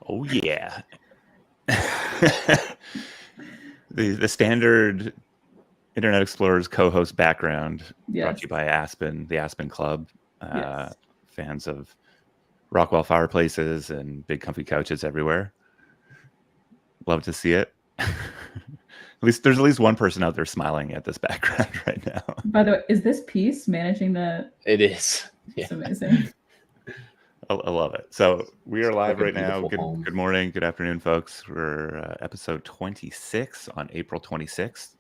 Oh yeah. the standard Internet Explorers co-host background brought to you by Aspen, the Aspen Club. Fans of Rockwell fireplaces and big comfy couches everywhere. Love to see it. There's at least one person out there smiling at this background right now. By the way, is this piece managing the? It is. It's amazing. I love it. So we are live right now. Good morning, good afternoon, folks. We're episode 26 on April 26th.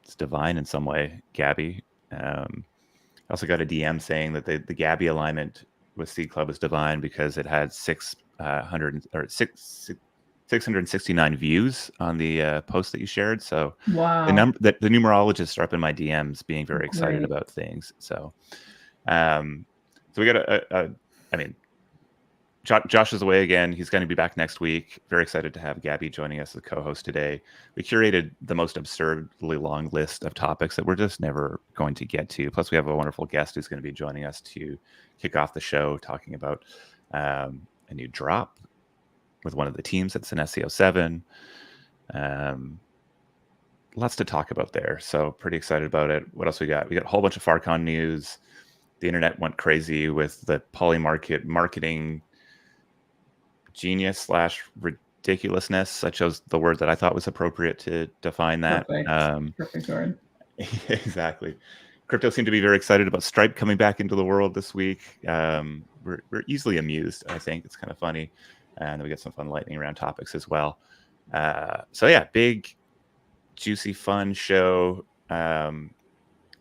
It's divine in some way, Gabby. I also got a DM saying that the Gabby alignment with Seed Club is divine because it had 669 views on the post that you shared. So wow, the numerologists are up in my DMs being very excited about things. So we got Josh is away again. He's going to be back next week. Very excited to have Gabby joining us as a co-host today. We curated the most absurdly long list of topics that we're just never going to get to. Plus, we have a wonderful guest who's going to be joining us to kick off the show, talking about a new drop with one of the teams that's in SEO 7. Lots to talk about there. So pretty excited about it. What else we got? We got a whole bunch of FarCon news. The internet went crazy with the polymarket marketing genius / ridiculousness. I chose the word that I thought was appropriate to define that. Perfect word. Exactly. Crypto seemed to be very excited about Stripe coming back into the world this week. We're easily amused. I think it's kind of funny. And then we get some fun lightning round topics as well. So yeah, big, juicy, fun show.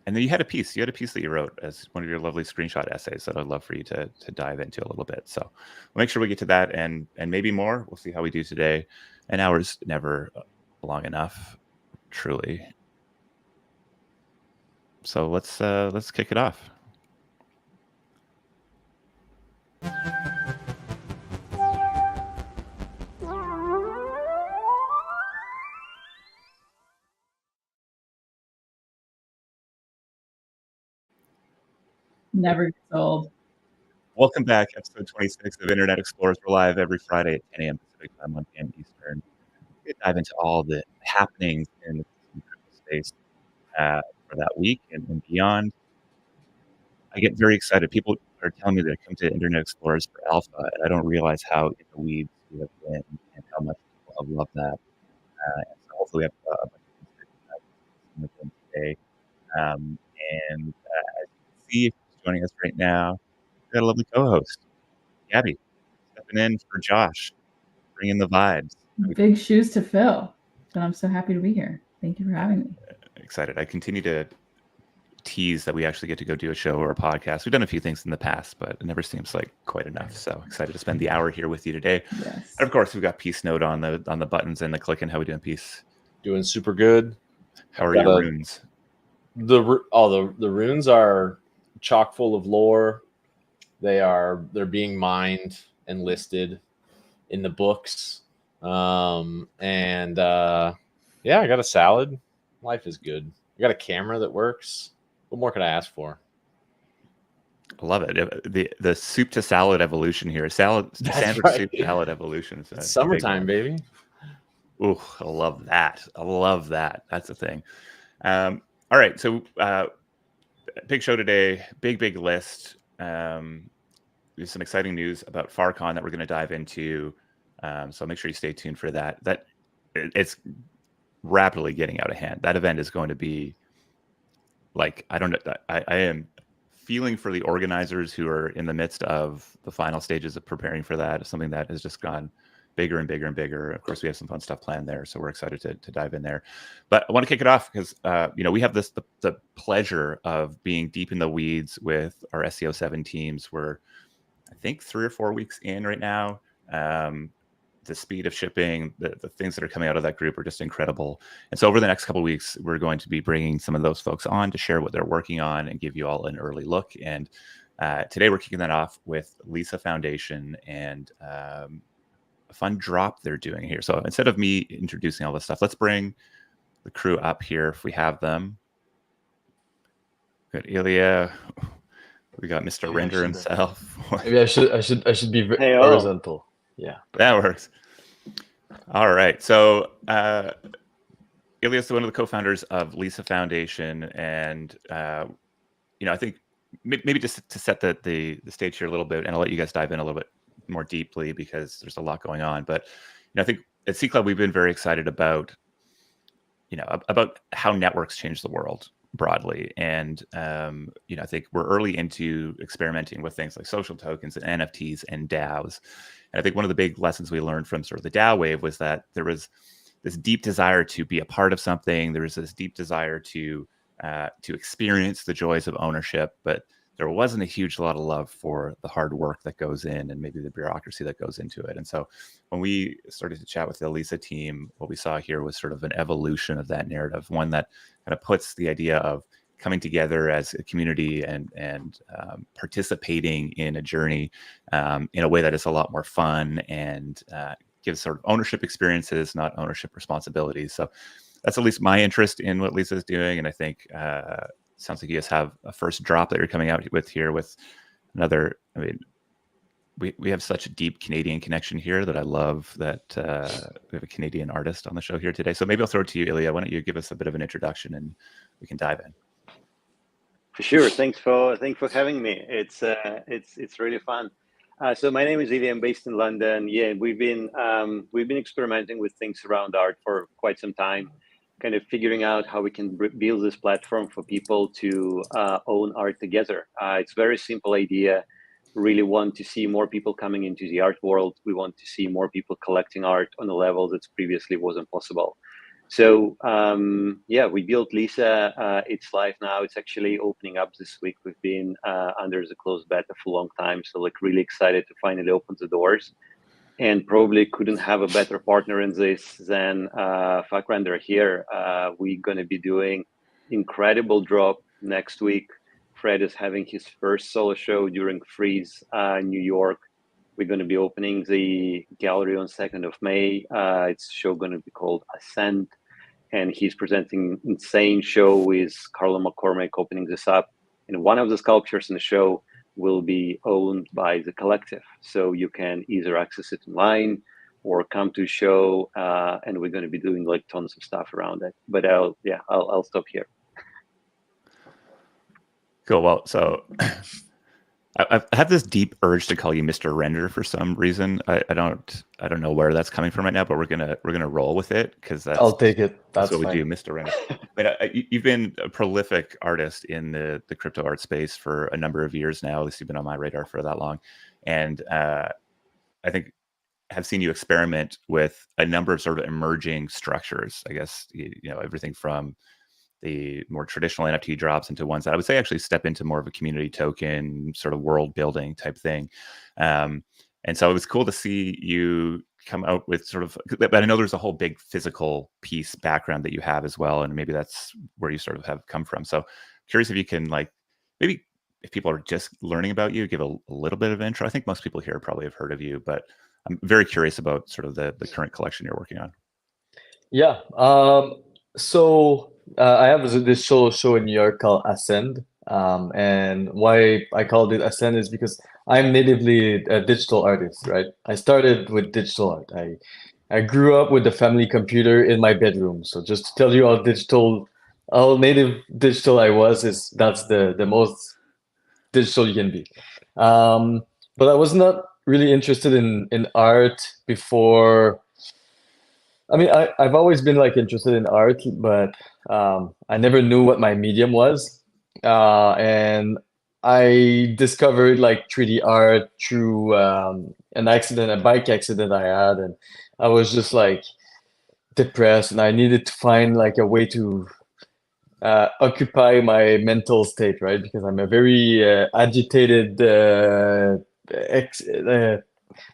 And then you had a piece that you wrote as one of your lovely screenshot essays that I'd love for you to dive into a little bit. So we'll make sure we get to that and maybe more. We'll see how we do today. An hour's never long enough, truly. So let's kick it off. Never gets old. Welcome back, episode 26 of Internet Explorers. We're live every Friday at 10 a.m. Pacific time, 1 p.m. Eastern. We dive into all the happenings in the space for that week and beyond. I get very excited. People are telling me that I come to Internet Explorers for alpha, and I don't realize how in the weeds we have been and how much people have loved that. So hopefully we have a bunch of things today. And as you can see, if you're joining us right now, we've got a lovely co-host, Gabby, stepping in for Josh, bringing the vibes. Big shoes to fill, but I'm so happy to be here. Thank you for having me. Excited. I continue to tease that we actually get to go do a show or a podcast. We've done a few things in the past, but it never seems like quite enough. So excited to spend the hour here with you today. Yes. And of course, we've got Peace Note on the buttons and the clicking. How we doing, Peace? Doing super good. How are your runes? The runes are chock full of lore. They're being mined and listed in the books. Yeah, I got a salad. Life is good. I got a camera that works. What more could I ask for? I love it. The soup to salad evolution here. Standard soup to salad evolution. It's summertime, baby. Ooh, I love that. That's the thing. All right, so big show today. Big list. There's some exciting news about FarCon that we're going to dive into. So make sure you stay tuned for that. It's rapidly getting out of hand. That event is going to be like, I don't know. I am feeling for the organizers who are in the midst of the final stages of preparing for that. It's something that has just gone bigger and bigger and bigger. Of course, we have some fun stuff planned there, so we're excited to dive in there. But I want to kick it off because we have the pleasure of being deep in the weeds with our SEO 7 teams. We're, I think, 3 or 4 weeks in right now. The speed of shipping, the things that are coming out of that group are just incredible. And so over the next couple of weeks, we're going to be bringing some of those folks on to share what they're working on and give you all an early look. And today we're kicking that off with Lisa Foundation and a fun drop they're doing here. So instead of me introducing all this stuff, let's bring the crew up here if we have them. We've got Ilya. We got Mr. Render himself. Maybe I should be horizontal. Yeah. That works. All right. So Ilias is one of the co-founders of Lisa Foundation, and I think maybe just to set the stage here a little bit, and I'll let you guys dive in a little bit more deeply because there's a lot going on. But I think at Seed Club we've been very excited about how networks change the world broadly, and I think we're early into experimenting with things like social tokens and NFTs and DAOs. And I think one of the big lessons we learned from sort of the DAO wave was that there was this deep desire to be a part of something. There was this deep desire to experience the joys of ownership, but there wasn't a huge lot of love for the hard work that goes in and maybe the bureaucracy that goes into it. And so when we started to chat with the Lisa team, what we saw here was sort of an evolution of that narrative, one that kind of puts the idea of coming together as a community and participating in a journey in a way that is a lot more fun and gives sort of ownership experiences, not ownership responsibilities. So that's at least my interest in what Lisa is doing. And I think sounds like you guys have a first drop that you're coming out with here with another. I mean, we have such a deep Canadian connection here that I love that we have a Canadian artist on the show here today. So maybe I'll throw it to you, Ilya. Why don't you give us a bit of an introduction and we can dive in. For sure. Thanks for having me. It's really fun. So my name is Ilya. I'm based in London. Yeah, we've been experimenting with things around art for quite some time, kind of figuring out how we can build this platform for people to own art together. It's a very simple idea. Really want to see more people coming into the art world. We want to see more people collecting art on a level that previously wasn't possible. So we built Lisa. It's live now. It's actually opening up this week. We've been under the closed beta for a long time. So really excited to finally open the doors. And probably couldn't have a better partner in this than Fakrender here. We're going to be doing incredible drop next week. Fred is having his first solo show during Freeze, New York. We're going to be opening the gallery on 2nd of May. It's a show going to be called Ascend. And he's presenting an insane show with Carla McCormick opening this up. And one of the sculptures in the show will be owned by the collective. So you can either access it online or come to a show, and we're going to be doing like tons of stuff around it. But I'll stop here. Cool. Well, so I have this deep urge to call you Mr. Render for some reason. I don't know where that's coming from right now, but we're gonna roll with it because I'll take it. That's what fine. we do, Mr. Render. But you've been a prolific artist in the crypto art space for a number of years now. At least you've been on my radar for that long, and I think have seen you experiment with a number of sort of emerging structures. I guess everything from the more traditional NFT drops into ones that I would say actually step into more of a community token sort of world building type thing. And so it was cool to see you come out with sort of, but I know there's a whole big physical piece background that you have as well. And maybe that's where you sort of have come from. So curious if you can maybe if people are just learning about you, give a little bit of intro. I think most people here probably have heard of you, but I'm very curious about sort of the current collection you're working on. Yeah. So I have this solo show in New York called Ascend. And why I called it Ascend is because I'm natively a digital artist, right? I started with digital art. I grew up with the family computer in my bedroom. So just to tell you how native digital I was, that's the most digital you can be. But I was not really interested in art before. I mean, I've always been interested in art, but I never knew what my medium was. And I discovered 3D art through a bike accident I had, and I was just depressed, and I needed to find a way to occupy my mental state, right? Because I'm a very agitated,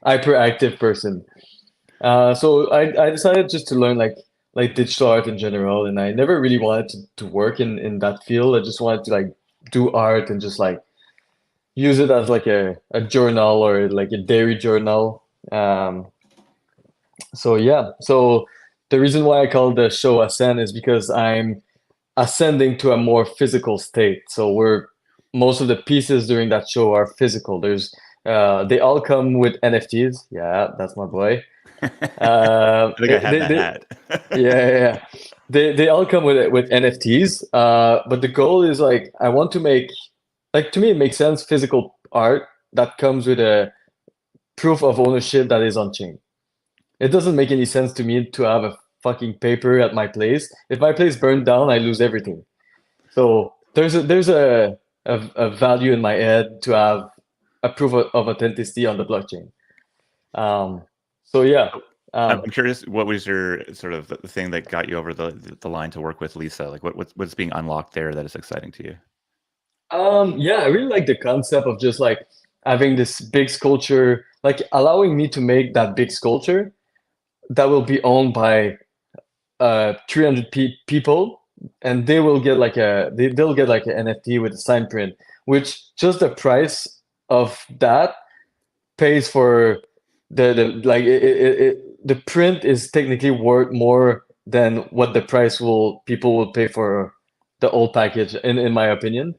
hyperactive person. So I decided just to learn digital art in general, and I never really wanted to work in that field. I just wanted to do art and just use it as a journal or a diary journal. So the reason why I call the show Ascend is because I'm ascending to a more physical state. So most of the pieces during that show are physical. There's They all come with NFTs. Yeah, that's my boy. I think I had that hat. Yeah. They all come with NFTs. But the goal is like I want to make, like, to me it makes sense, physical art that comes with a proof of ownership that is on chain. It doesn't make any sense to me to have a fucking paper at my place. If my place burned down, I lose everything. So there's a value in my head to have a proof of authenticity on the blockchain. So yeah. I'm curious, what was your sort of the thing that got you over the line to work with Lisa? Like what's being unlocked there that is exciting to you? Yeah, I really like the concept of just like having this big sculpture, like allowing me to make that big sculpture that will be owned by 300 people, and they will get like they'll get like an NFT with a sign print, which just the price of that pays for the like the print is technically worth more than what the price people will pay for the old package, in my opinion.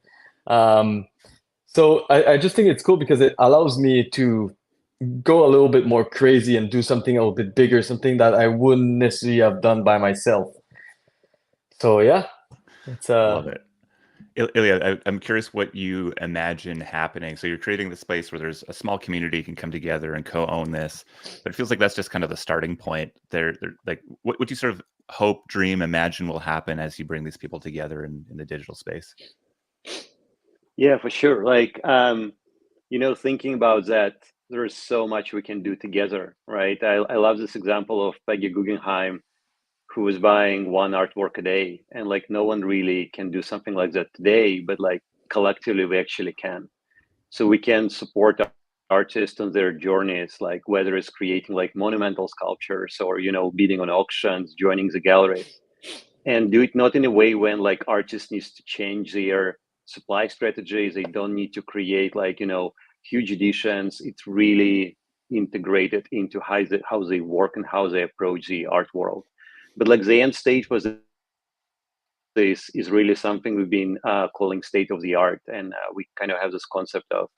So I just think it's cool because it allows me to go a little bit more crazy and do something a little bit bigger, something that I wouldn't necessarily have done by myself. So yeah, it's Love it. Ilya, I'm curious what you imagine happening. So you're creating the space where there's a small community can come together and co-own this, but it feels like that's just kind of the starting point. They're like, what do you sort of hope, dream, imagine will happen as you bring these people together in the digital space? Yeah, for sure. Like, thinking about that, there's so much we can do together, right? I love this example of Peggy Guggenheim, who was buying one artwork a day, and like no one really can do something like that today, but like collectively we actually can. So we can support artists on their journeys, like whether it's creating like monumental sculptures or bidding on auctions, joining the galleries, and do it not in a way when like artists needs to change their supply strategies. They don't need to create like huge editions. It's really integrated into how they work and how they approach the art world. But like the end stage was this is really something we've been calling state of the art, and we kind of have this concept of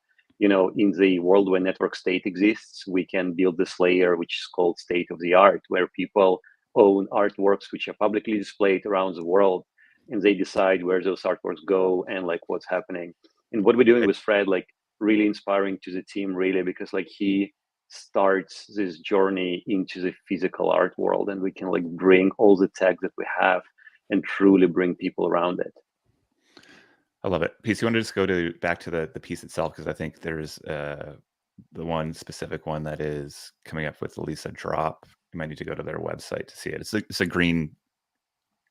in the world where network state exists, we can build this layer which is called state of the art, where people own artworks which are publicly displayed around the world, and they decide where those artworks go and like what's happening. And what we're doing with Fred, like really inspiring to the team, really, because like he starts this journey into the physical art world, and we can like bring all the tech that we have and truly bring people around it. I love it. Peace, you want to just go back to the piece itself, because I think there's the one specific one that is coming up with the Lisa drop. You might need to go to their website to see it. It's a green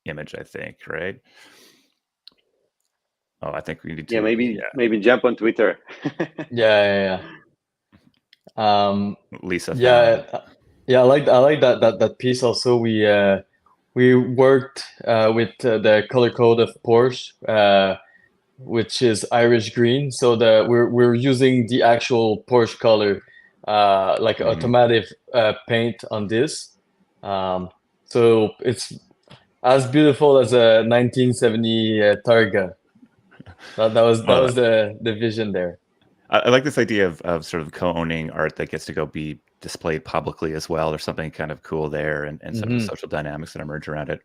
image, I think, right? Oh, I think we need to. Maybe jump on Twitter. Yeah. Lisa. Yeah. I like that piece. Also, we worked with the color code of Porsche, which is Irish green. So we're using the actual Porsche color, like automatic paint on this. So it's as beautiful as a 1970 Targa. That was the vision there. I like this idea of sort of co-owning art that gets to go be displayed publicly as well. There's something kind of cool there, and some of the social dynamics that emerge around it.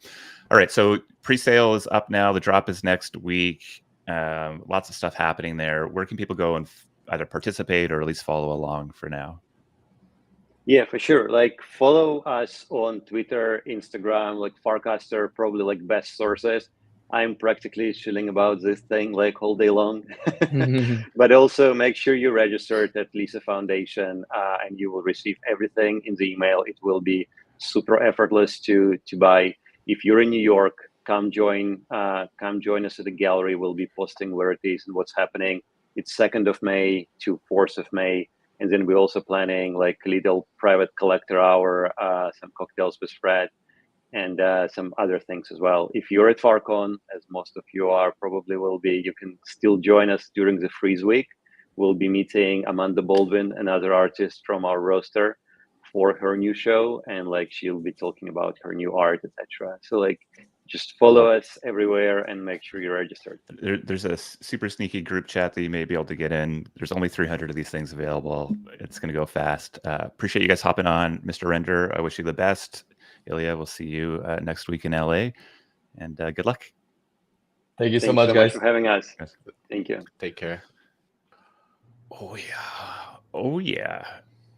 All right, so pre-sale is up now. The drop is next week. Lots of stuff happening there. Where can people go and either participate or at least follow along for now? Yeah, for sure. Like follow us on Twitter, Instagram, like Farcaster, probably like best sources. I'm practically chilling about this thing like all day long. But also make sure you register at Lisa Foundation, and you will receive everything in the email. It will be super effortless to buy. If you're in New York, come join us at the gallery. We'll be posting where it is and what's happening. It's 2nd of May to 4th of May. And then we're also planning like a little private collector hour, some cocktails with Fred, and some other things as well. If you're at FarCon, as most of you are probably will be, you can still join us during the Freeze Week. We'll be meeting Amanda Baldwin, another artist from our roster, for her new show, and like she'll be talking about her new art, etc. So like just follow us everywhere and make sure you're registered. There's a super sneaky group chat that you may be able to get in. There's only 300 of these things available. It's going to go fast. Appreciate you guys hopping on, Mr. Render. I wish you the best. Ilya, we'll see you next week in LA, and good luck. Thank you so Thanks much, guys. for having us. Yes. Thank you. Take care. Oh yeah.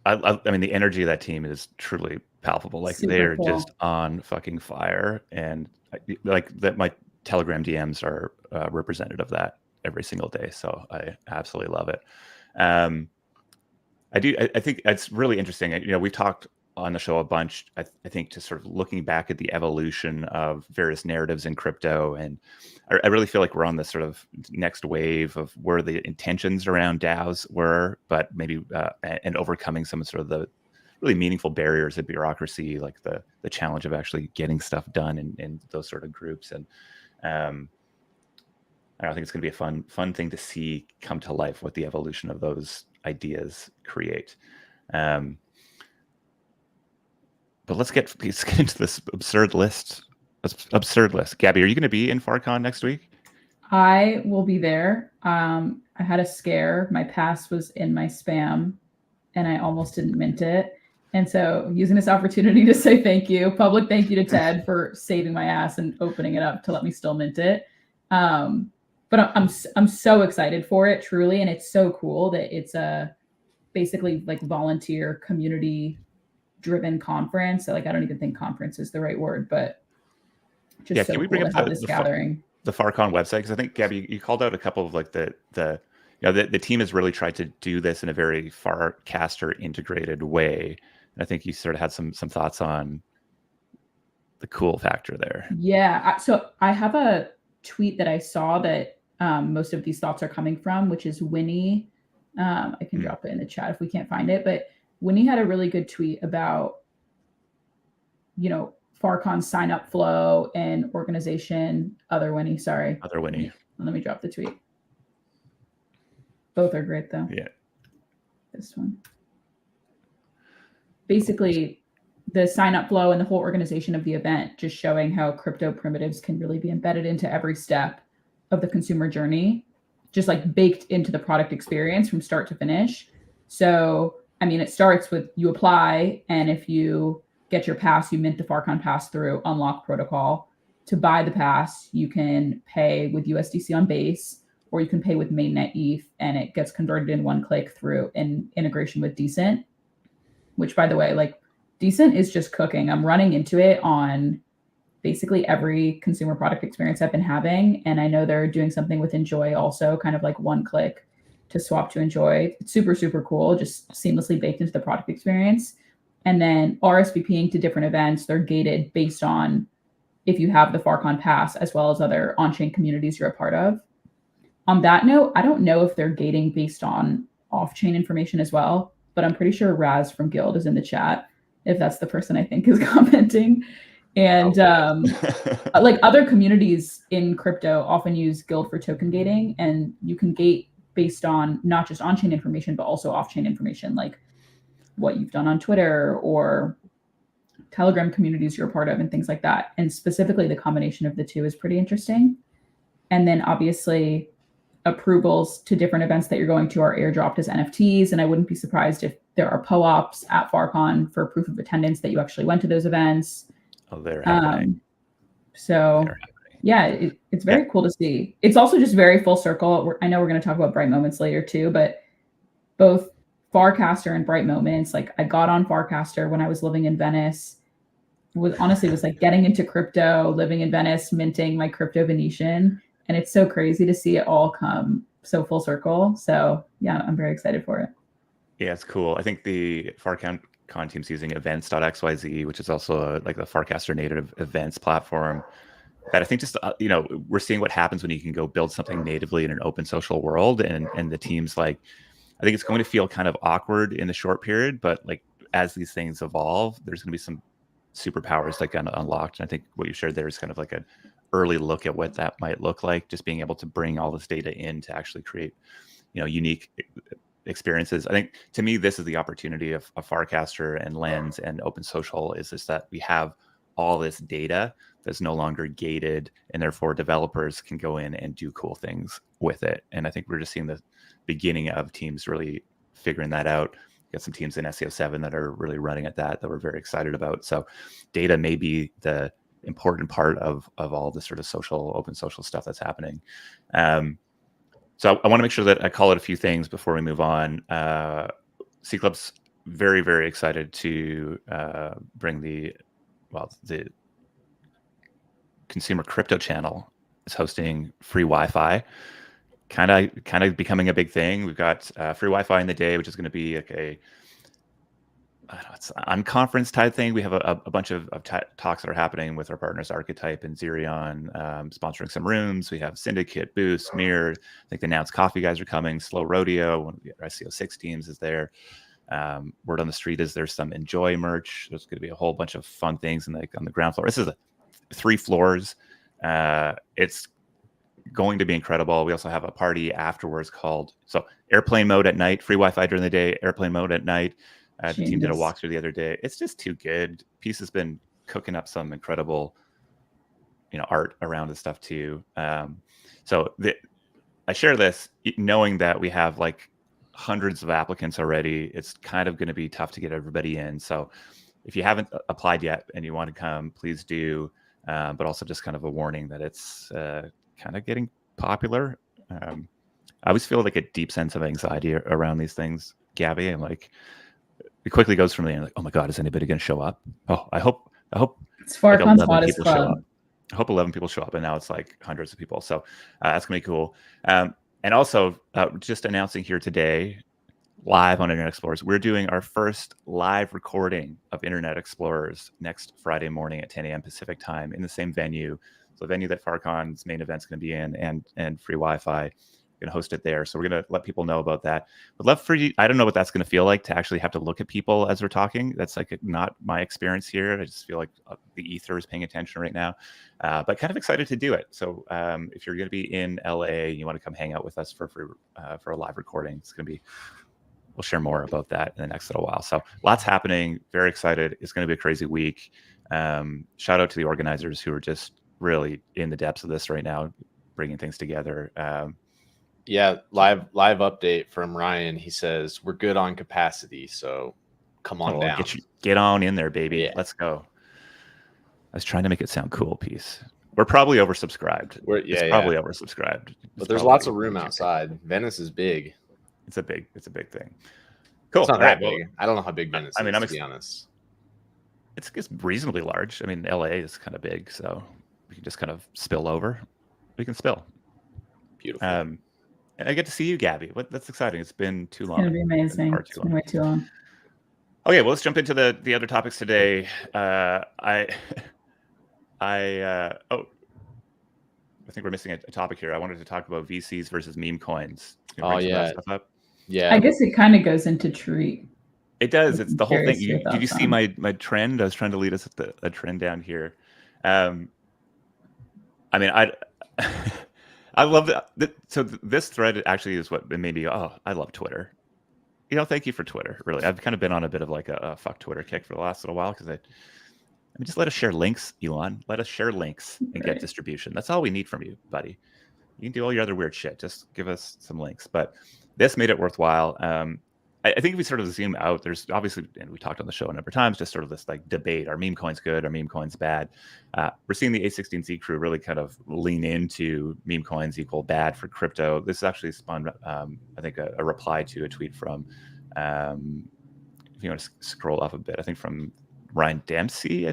I mean, the energy of that team is truly palpable. Like Super they're cool. just on fucking fire, and like that. My Telegram DMs are representative of that every single day. So I absolutely love it. I think it's really interesting. You know, we've talked on the show a bunch, I think, just sort of looking back at the evolution of various narratives in crypto. And I really feel like we're on this sort of next wave of where the intentions around DAOs were, but maybe and overcoming some sort of the really meaningful barriers of bureaucracy, like the challenge of actually getting stuff done in those sort of groups. And I think it's going to be a fun thing to see come to life, what the evolution of those ideas create. But let's get into this absurd list. Gabby, are you going to be in FarCon next week? I will be there. I had a scare. My pass was in my spam, and I almost didn't mint it. And so, using this opportunity to say public thank you to Ted for saving my ass and opening it up to let me still mint it. But I'm so excited for it, truly, and it's so cool that it's a basically like volunteer community driven conference. So, like, I don't even think conference is the right word, but just so can we cool bring to up have this gathering. The FarCon website, because I think, Gabby, you called out a couple of like the team has really tried to do this in a very Farcaster integrated way. And I think you sort of had some thoughts on the cool factor there. Yeah. So I have a tweet that I saw that most of these thoughts are coming from, which is Winnie. I can drop it in the chat if we can't find it, but Winnie had a really good tweet about, FarCon sign up flow and organization. Other Winnie. Let me drop the tweet. Both are great though. Yeah. This one. Basically, the sign up flow and the whole organization of the event, just showing how crypto primitives can really be embedded into every step of the consumer journey, just like baked into the product experience from start to finish. So, I mean, it starts with you apply, and if you get your pass, you mint the FarCon pass through Unlock Protocol. To buy the pass, you can pay with USDC on Base, or you can pay with mainnet ETH, and it gets converted in one click through an integration with Decent, which, by the way, like, Decent is just cooking. I'm running into it on basically every consumer product experience I've been having. And I know they're doing something with Enjoy also, kind of like one click to swap to Enjoy. It's super, super cool, just seamlessly baked into the product experience. And then RSVPing to different events, they're gated based on if you have the FarCon pass, as well as other on-chain communities you're a part of. On that note, I don't know if they're gating based on off-chain information as well, but I'm pretty sure Raz from Guild is in the chat, if that's the person I think is commenting. And like, other communities in crypto often use Guild for token gating, and you can gate based on not just on-chain information, but also off-chain information, like what you've done on Twitter or Telegram communities you're a part of and things like that. And specifically, the combination of the two is pretty interesting. And then obviously, approvals to different events that you're going to are airdropped as NFTs. And I wouldn't be surprised if there are POAPs at FarCon for proof of attendance that you actually went to those events. Oh, they're happening. So yeah, it's very cool to see. It's also just very full circle. I know we're going to talk about Bright Moments later too, but both Farcaster and Bright Moments, like, I got on Farcaster when I was living in Venice. Was like getting into crypto, living in Venice, minting my crypto Venetian. And it's so crazy to see it all come so full circle. So yeah, I'm very excited for it. Yeah, it's cool. I think the FarCon team's using events.xyz, which is also like the Farcaster native events platform. That I think just, we're seeing what happens when you can go build something natively in an open social world. And the team's like, I think it's going to feel kind of awkward in the short period, but like as these things evolve, there's going to be some superpowers like unlocked. And I think what you shared there is kind of like an early look at what that might look like, just being able to bring all this data in to actually create, unique experiences. I think, to me, this is the opportunity of Farcaster and Lens and Open Social, is just that we have all this data that's no longer gated, and therefore developers can go in and do cool things with it. And I think we're just seeing the beginning of teams really figuring that out. Got some teams in SEO 7 that are really running at that we're very excited about. So data may be the important part of all the sort of open social stuff that's happening. So I want to make sure that I call it a few things before we move on. C Club's very, very excited to bring the consumer crypto channel is hosting free Wi-Fi. Kind of becoming a big thing. We've got free Wi-Fi in the day, which is going to be like it's an unconference type thing. We have a bunch of talks that are happening with our partners Archetype and Xerion, sponsoring some rooms. We have Syndicate, Boost, Mirror. I think the announced coffee guys are coming. Slow Rodeo, one of the SEO 6 teams is there. Word on the street is there's some Enjoy merch. There's going to be a whole bunch of fun things on the ground floor. This is 3 floors. It's going to be incredible. We also have a party afterwards called airplane mode at night, free Wi-Fi during the day, airplane mode at night. The team did a walkthrough the other day. It's just too good. Peace has been cooking up some incredible, art around this stuff too. I share this knowing that we have like hundreds of applicants already. It's kind of going to be tough to get everybody in. So if you haven't applied yet and you want to come, please do. But also just kind of a warning that it's kind of getting popular. I always feel like a deep sense of anxiety around these things, Gabby. I'm like, it quickly goes from there like, oh my God, is anybody going to show up? Oh, I hope it's Farcon's hottest show up. I hope 11 people show up, and now it's like hundreds of people. So that's gonna be cool. And also just announcing here today, live on Internet Explorers, we're doing our first live recording of Internet Explorers next Friday morning at 10 a.m. Pacific time in the same venue. So the venue that Farcon's main event's going to be in, and free Wi-Fi. We're going to host it there. So we're going to let people know about that. But love for you. I don't know what that's going to feel like to actually have to look at people as we're talking. That's like not my experience here. I just feel like the ether is paying attention right now. But kind of excited to do it. So if you're going to be in LA and you want to come hang out with us for a live recording, it's going to be, we'll share more about that in the next little while. So lots happening. Very excited. It's going to be a crazy week. Shout out to the organizers who are just really in the depths of this right now, bringing things together. Yeah, live update from Ryan. He says we're good on capacity, so come on down. Get on in there, baby. Yeah. Let's go. I was trying to make it sound cool. Piece. We're probably oversubscribed. It's probably oversubscribed. But there's lots of room outside. Venice is big. It's a big thing. Cool. It's not that big. I don't know how big Venice is, to be honest. It's reasonably large. I mean, LA is kind of big, so we can just kind of spill over. We can spill. Beautiful. And I get to see you, Gabby. That's exciting. It's been too long. It's going to be amazing. It's been way too long. Okay, well, let's jump into the other topics today. I think we're missing a topic here. I wanted to talk about VCs versus meme coins. Oh, yeah. Stuff up? Yeah. I guess it kind of goes into treat. It does. It's the whole thing. Did you see my trend? I was trying to lead us at a trend down here. I mean, I love that. So this thread actually is what made me go, oh, I love Twitter. Thank you for Twitter. Really, I've kind of been on a bit of like a fuck Twitter kick for the last little while because I mean, just let us share links, Elon. Let us share links and get distribution. That's all we need from you, buddy. You can do all your other weird shit. Just give us some links. But this made it worthwhile. I think if we sort of zoom out, there's obviously, and we talked on the show a number of times, just sort of this like debate: are meme coins good? Are meme coins bad? We're seeing the A16Z crew really kind of lean into meme coins equal bad for crypto. This actually spawned, I think, a reply to a tweet from, if you want to scroll up a bit, I think from Ryan Dempsey,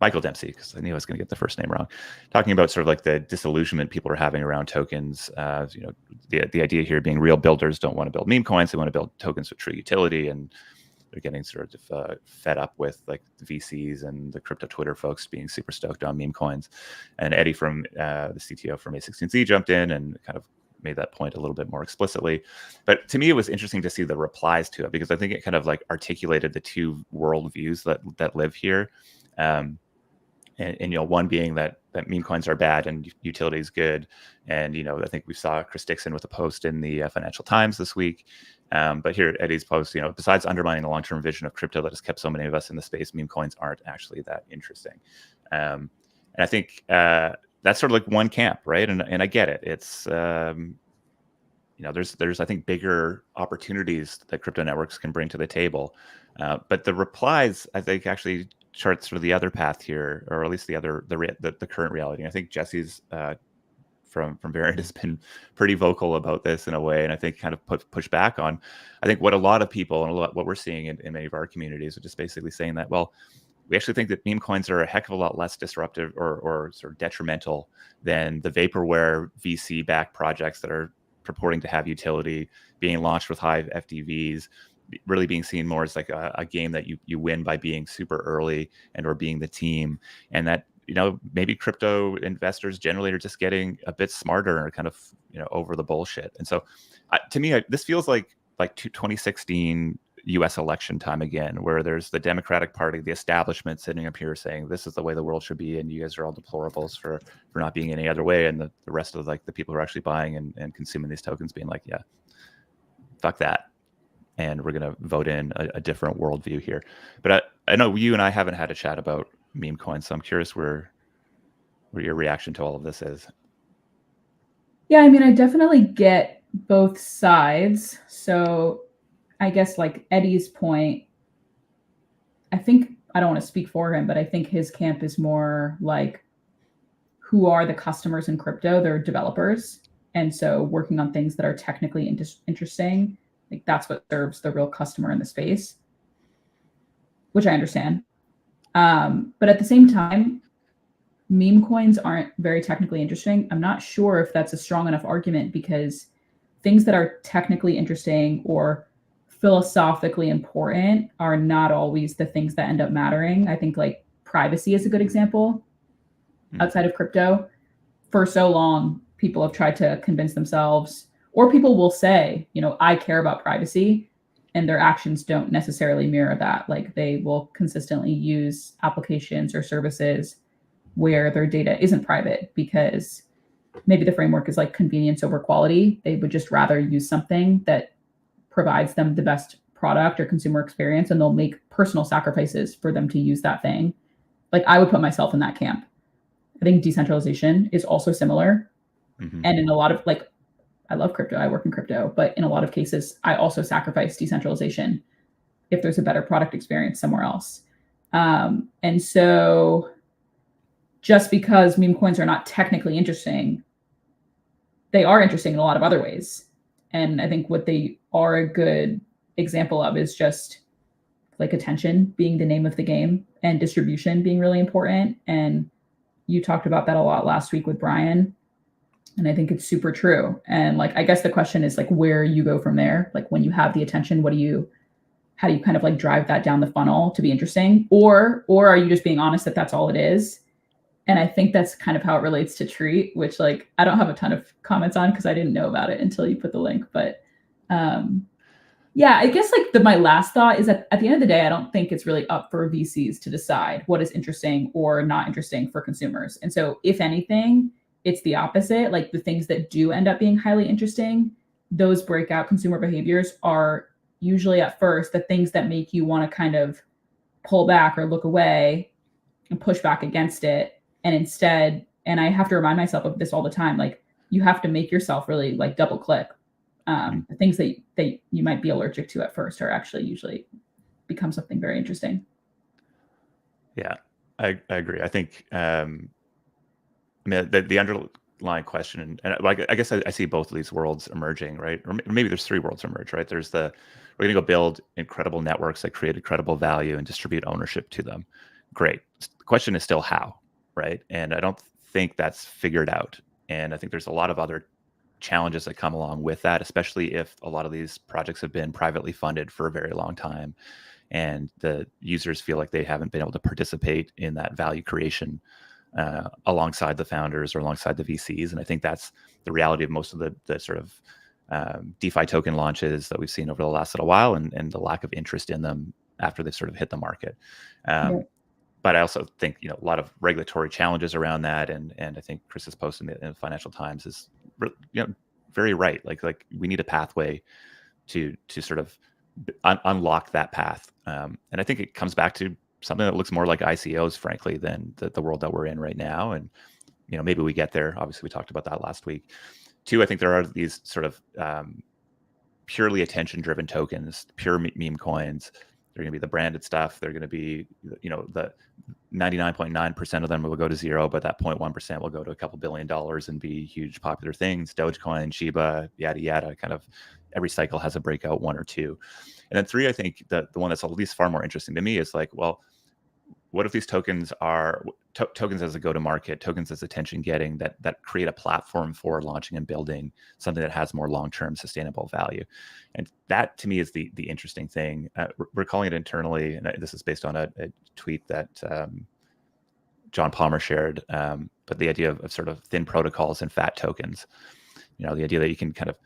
Michael Dempsey, because I knew I was going to get the first name wrong, talking about sort of like the disillusionment people are having around tokens. The idea here being real builders don't want to build meme coins; they want to build tokens with true utility, and they're getting sort of fed up with like the VCs and the crypto Twitter folks being super stoked on meme coins. And Eddie from the CTO from A16Z jumped in and kind of made that point a little bit more explicitly. But to me, it was interesting to see the replies to it because I think it kind of like articulated the two worldviews that live here. And one being that meme coins are bad and utility is good. And, I think we saw Chris Dixon with a post in the Financial Times this week. But here, Eddie's post, besides undermining the long-term vision of crypto that has kept so many of us in the space, meme coins aren't actually that interesting. And I think that's sort of like one camp, right? And I get it. It's there's I think bigger opportunities that crypto networks can bring to the table, but the replies I think actually charts sort of the other path here, or at least the current reality. I think Jesse's from Variant has been pretty vocal about this in a way, and I think kind of push back on, I think, what a lot of people and what we're seeing in many of our communities are just basically saying that, well, we actually think that meme coins are a heck of a lot less disruptive or sort of detrimental than the vaporware VC-backed projects that are purporting to have utility, being launched with high FTVs, really being seen more as like a game that you win by being super early and or being the team, and that maybe crypto investors generally are just getting a bit smarter and kind of over the bullshit. And so to me, this feels like 2016 US election time again, where there's the Democratic Party, the establishment sitting up here saying this is the way the world should be, and you guys are all deplorables for not being any other way, and the rest of like the people who are actually buying and consuming these tokens being like, yeah, fuck that, and we're going to vote in a different worldview here. But I know you and I haven't had a chat about meme coins, so I'm curious where your reaction to all of this is. Yeah, I mean, I definitely get both sides. So I guess like Eddie's point, I think, I don't want to speak for him, but I think his camp is more like, who are the customers in crypto? They're developers. And so working on things that are technically interesting, like that's what serves the real customer in the space, which I understand. But at the same time, meme coins aren't very technically interesting. I'm not sure if that's a strong enough argument, because things that are technically interesting or philosophically important are not always the things that end up mattering. I think like privacy is a good example. Outside of crypto, for so long, people have tried to convince themselves, or people will say, I care about privacy, and their actions don't necessarily mirror that. Like they will consistently use applications or services where their data isn't private because maybe the framework is like convenience over quality. They would just rather use something that provides them the best product or consumer experience, and they'll make personal sacrifices for them to use that thing. Like I would put myself in that camp. I think decentralization is also similar. Mm-hmm. And in a lot of I love crypto, I work in crypto, but in a lot of cases, I also sacrifice decentralization if there's a better product experience somewhere else. And so just because meme coins are not technically interesting, they are interesting in a lot of other ways. And I think what they are a good example of is just like attention being the name of the game and distribution being really important. And you talked about that a lot last week with Brian. And I think it's super true. And I guess the question is where you go from there. Like when you have the attention, how do you kind of drive that down the funnel to be interesting? Or are you just being honest that that's all it is? And I think that's kind of how it relates to Treat, which I don't have a ton of comments on because I didn't know about it until you put the link. But yeah, I guess my last thought is that at the end of the day, I don't think it's really up for VCs to decide what is interesting or not interesting for consumers. And so if anything, it's the opposite. Like the things that do end up being highly interesting, those breakout consumer behaviors are usually at first the things that make you want to kind of pull back or look away and push back against it. And instead, and I have to remind myself of this all the time, you have to make yourself really double click. The things that you might be allergic to at first are actually usually become something very interesting. Yeah, I agree. I think the underlying question, and I guess I see both of these worlds emerging, right? Or maybe there's three worlds emerge, right? There's we're going to go build incredible networks that create incredible value and distribute ownership to them. Great. The question is still how, right? And I don't think that's figured out. And I think there's a lot of other challenges that come along with that, especially if a lot of these projects have been privately funded for a very long time and the users feel like they haven't been able to participate in that value creation alongside the founders or alongside the VCs. And I think that's the reality of most of the sort of DeFi token launches that we've seen over the last little while, and the lack of interest in them after they sort of hit the market. But I also think a lot of regulatory challenges around that, and I think Chris's post in the Financial Times is very right. Like we need a pathway to sort of unlock that path, and I think it comes back to something that looks more like ICOs, frankly, than the world that we're in right now. And, maybe we get there. Obviously, we talked about that last week. 2, I think there are these sort of purely attention-driven tokens, pure meme coins. They're going to be the branded stuff. They're going to be, the 99.9% of them will go to zero, but that 0.1% will go to a couple $1 billion and be huge popular things. Dogecoin, Shiba, yada, yada, kind of every cycle has a breakout 1 or 2. And then 3, I think the one that's at least far more interesting to me is like, well, what if these tokens are tokens as a go-to-market, tokens as attention getting that create a platform for launching and building something that has more long-term sustainable value? And that to me is the interesting thing. We're calling it internally, and this is based on a tweet that John Palmer shared, but the idea of sort of thin protocols and fat tokens. The idea that you can kind of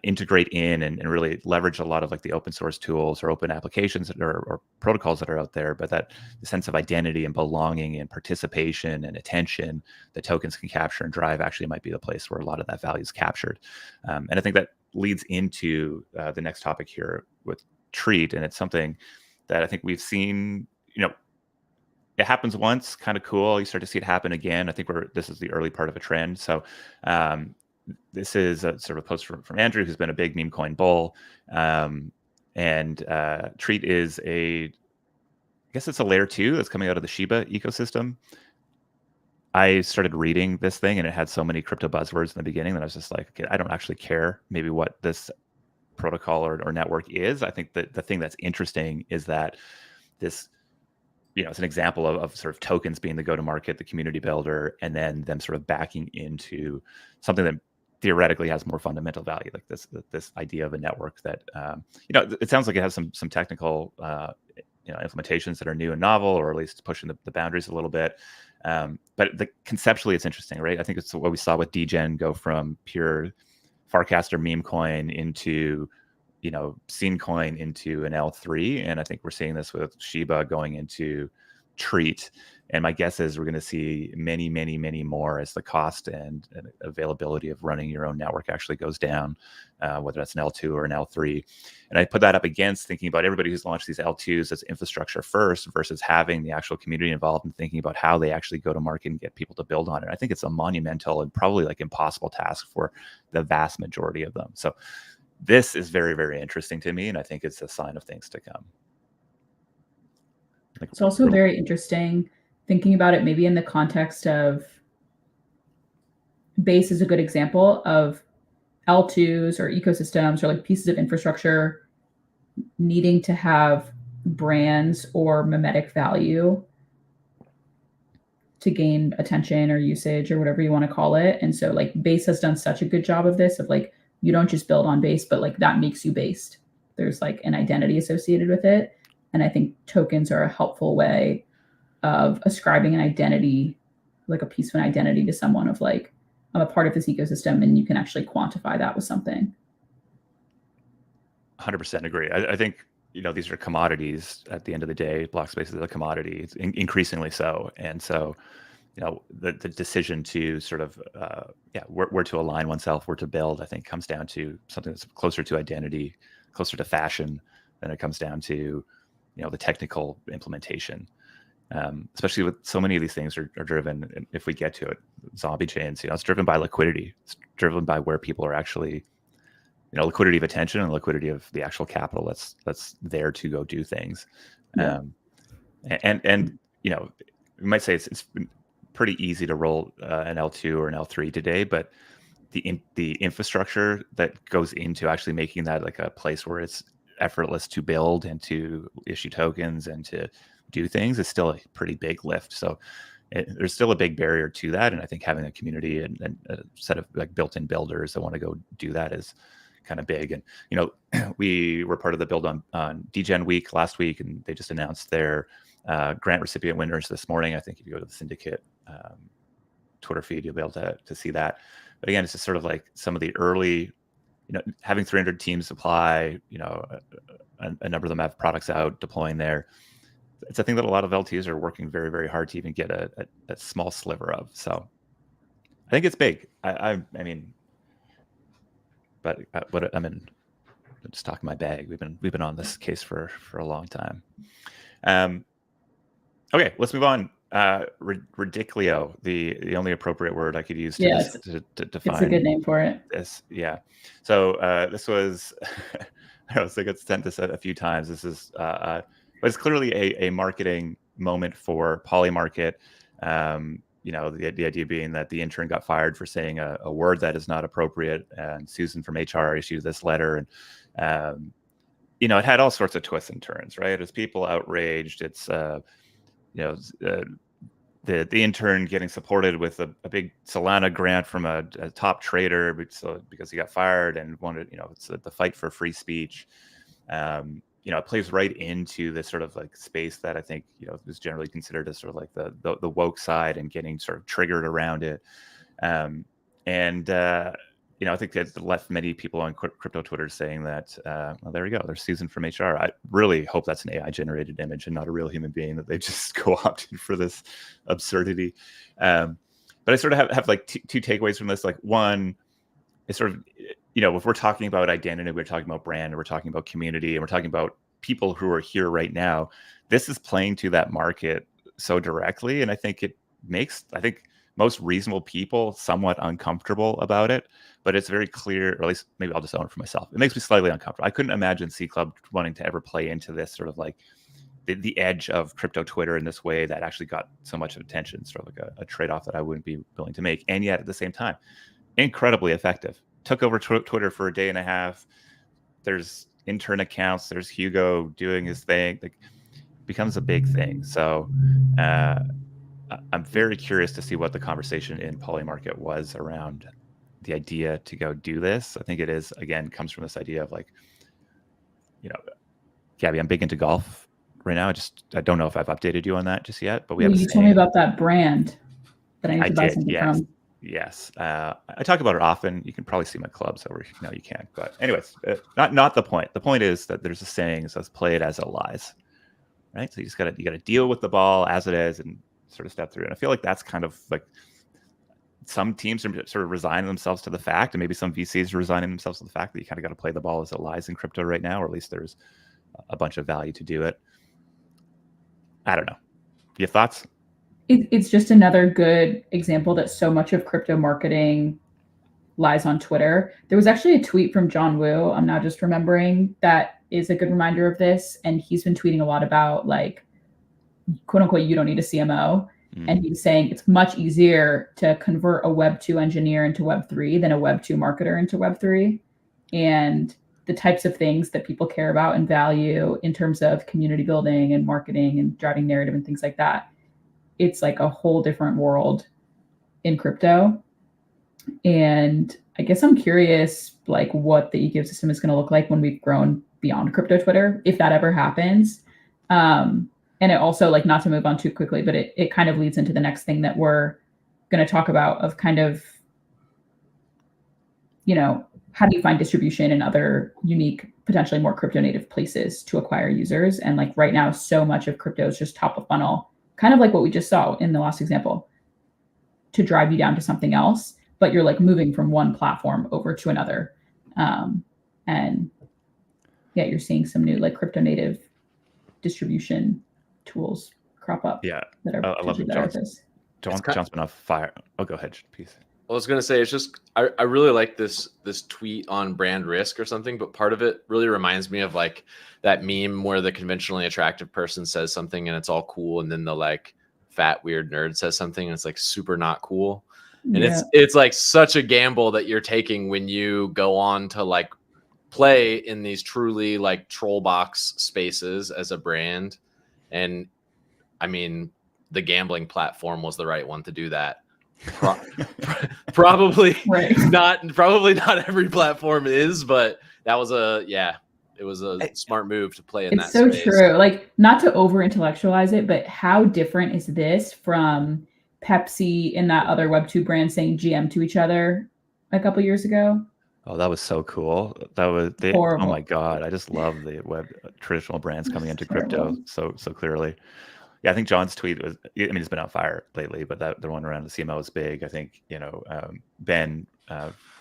integrate in and really leverage a lot of like the open source tools or open applications or protocols that are out there, but that the sense of identity and belonging and participation and attention that tokens can capture and drive actually might be the place where a lot of that value is captured. And I think that leads into the next topic here with Treat. And it's something that I think we've seen, it happens once, kind of cool. You start to see it happen again. I think this is the early part of a trend. So this is a sort of a post from Andrew, who's been a big meme coin bull. And Treat is I guess it's a layer 2 that's coming out of the Shiba ecosystem. I started reading this thing and it had so many crypto buzzwords in the beginning that I was just like, okay, I don't actually care maybe what this protocol or network is. I think that the thing that's interesting is that this, it's an example of sort of tokens being the go-to-market, the community builder, and then them sort of backing into something that theoretically has more fundamental value, like this idea of a network that, it sounds like it has some technical, implementations that are new and novel, or at least pushing the boundaries a little bit. But conceptually, it's interesting, right? I think it's what we saw with DGen go from pure Farcaster meme coin into scene coin into an L3. And I think we're seeing this with Shiba going into Treat. And my guess is we're going to see many, many, many more as the cost and availability of running your own network actually goes down, whether that's an L2 or an L3. And I put that up against thinking about everybody who's launched these L2s as infrastructure first versus having the actual community involved and thinking about how they actually go to market and get people to build on it. I think it's a monumental and probably like impossible task for the vast majority of them. So this is very, very interesting to me, and I think it's a sign of things to come. It's also very interesting thinking about it maybe in the context of Base is a good example of L2s or ecosystems or like pieces of infrastructure needing to have brands or mimetic value to gain attention or usage or whatever you want to call it. And so like Base has done such a good job of this, of like, you don't just build on Base, but like that makes you based. There's like an identity associated with it. And I think tokens are a helpful way of ascribing an identity, like a piece of an identity to someone of like, I'm a part of this ecosystem, and you can actually quantify that with something. 100% agree. I think, these are commodities at the end of the day. Block space is a commodity, it's increasingly so. And so, the decision to sort of, where to align oneself, where to build, I think comes down to something that's closer to identity, closer to fashion, than it comes down to, the technical implementation. Especially with so many of these things are driven, if we get to it, zombie chains, it's driven by liquidity. It's driven by where people are actually, liquidity of attention and liquidity of the actual capital that's there to go do things. Yeah. And we might say it's been pretty easy to roll an L2 or an L3 today, but the infrastructure that goes into actually making that like a place where it's effortless to build and to issue tokens and to do things is still a pretty big lift. So there's still a big barrier to that. And I think having a community and a set of like built-in builders that want to go do that is kind of big. And, we were part of the build on DGen week last week, and they just announced their grant recipient winners this morning. I think if you go to the Syndicate Twitter feed, you'll be able to see that. But again, it's just sort of like some of the early, having 300 teams apply, a number of them have products out deploying there. It's a thing that a lot of LTs are working very, very hard to even get a small sliver of. So I think it's big. I mean, but I'm just talking my bag. We've been on this case for a long time. Okay, let's move on. Ridiculio, the only appropriate word I could use to, Yeah, to define it's a good name for it. this. Yeah. So this was, I was like, it's sent this a few times. This is, but it's clearly a marketing moment for Polymarket. You know, the idea being that the intern got fired for saying a word that is not appropriate, and Susan from HR issued this letter, and you know, it had all sorts of twists and turns, right? It's people outraged. It's you know, the intern getting supported with a big Solana grant from a top trader, because he got fired and wanted, you know, it's the fight for free speech. You know, it plays right into this sort of like space that I think, you know, is generally considered as sort of like the woke side, and getting sort of triggered around it. You know, I think that left many people on crypto Twitter saying that, well, there we go, there's Susan from HR. I really hope that's an AI generated image and not a real human being, that they just co-opted for this absurdity. But I sort of have like two takeaways from this. Like, one, it's sort of, you know, if we're talking about identity, we're talking about brand, and we're talking about community, and we're talking about people who are here right now, this is playing to that market so directly. And I think it makes, I think, most reasonable people somewhat uncomfortable about it, but it's very clear, or at least maybe I'll just own it for myself. It makes me slightly uncomfortable. I couldn't imagine C Club wanting to ever play into this sort of like the edge of crypto Twitter in this way that actually got so much attention, sort of like a trade-off that I wouldn't be willing to make. And yet at the same time, incredibly effective. Took over Twitter for a day and a half. There's intern accounts. There's Hugo doing his thing. Like, becomes a big thing. So I'm very curious to see what the conversation in Polymarket was around the idea to go do this. I think it is, again, comes from this idea of like, you know, Gabby, I'm big into golf right now. I don't know if I've updated you on that just yet, but you told me about that brand that I need to buy something from. Yes. I talk about it often. You can probably see my clubs over. No, you can't. But anyways, not the point. The point is that there's a saying, so let's play it as it lies, right? So you gotta deal with the ball as it is and sort of step through. And I feel like that's kind of like, some teams are sort of resigning themselves to the fact, and maybe some VCs are resigning themselves to the fact that you kind of got to play the ball as it lies in crypto right now, or at least there's a bunch of value to do it. I don't know. Your thoughts? It's just another good example that so much of crypto marketing lies on Twitter. There was actually a tweet from John Woo, I'm now just remembering, that is a good reminder of this. And he's been tweeting a lot about, like, quote unquote, you don't need a CMO. And he's saying it's much easier to convert a Web 2 engineer into Web 3 than a Web 2 marketer into Web 3. And the types of things that people care about and value in terms of community building and marketing and driving narrative and things like that, it's like a whole different world in crypto. And I guess I'm curious, like, what the ecosystem is going to look like when we've grown beyond crypto Twitter, if that ever happens. And it also, like, not to move on too quickly, but it kind of leads into the next thing that we're going to talk about, of kind of, you know, how do you find distribution in other unique, potentially more crypto native places to acquire users? And like right now, so much of crypto is just top of funnel, kind of like what we just saw in the last example, to drive you down to something else, but you're like moving from one platform over to another. And yeah, you're seeing some new like crypto native distribution tools crop up. Yeah, that are I love it. John's been on fire. Oh, go ahead, please. I was gonna say, it's just I really like this tweet on brand risk or something, but part of it really reminds me of like that meme where the conventionally attractive person says something and it's all cool, and then the like fat weird nerd says something and it's like super not cool. And it's like such a gamble that you're taking when you go on to like play in these truly like troll box spaces as a brand. And I mean, the gambling platform was the right one to do that. Probably right. not every platform is, but that was it was a smart move to play in that space. It's so true. Like, not to over intellectualize it, but how different is this from Pepsi and that other Web2 brand saying GM to each other a couple years ago? Oh, that was so cool. That was horrible. Oh my God. I just love the traditional brands coming into crypto so clearly. Yeah, I think John's tweet was, I mean, it's been on fire lately, but the one around the CMO is big. I think, you know, Ben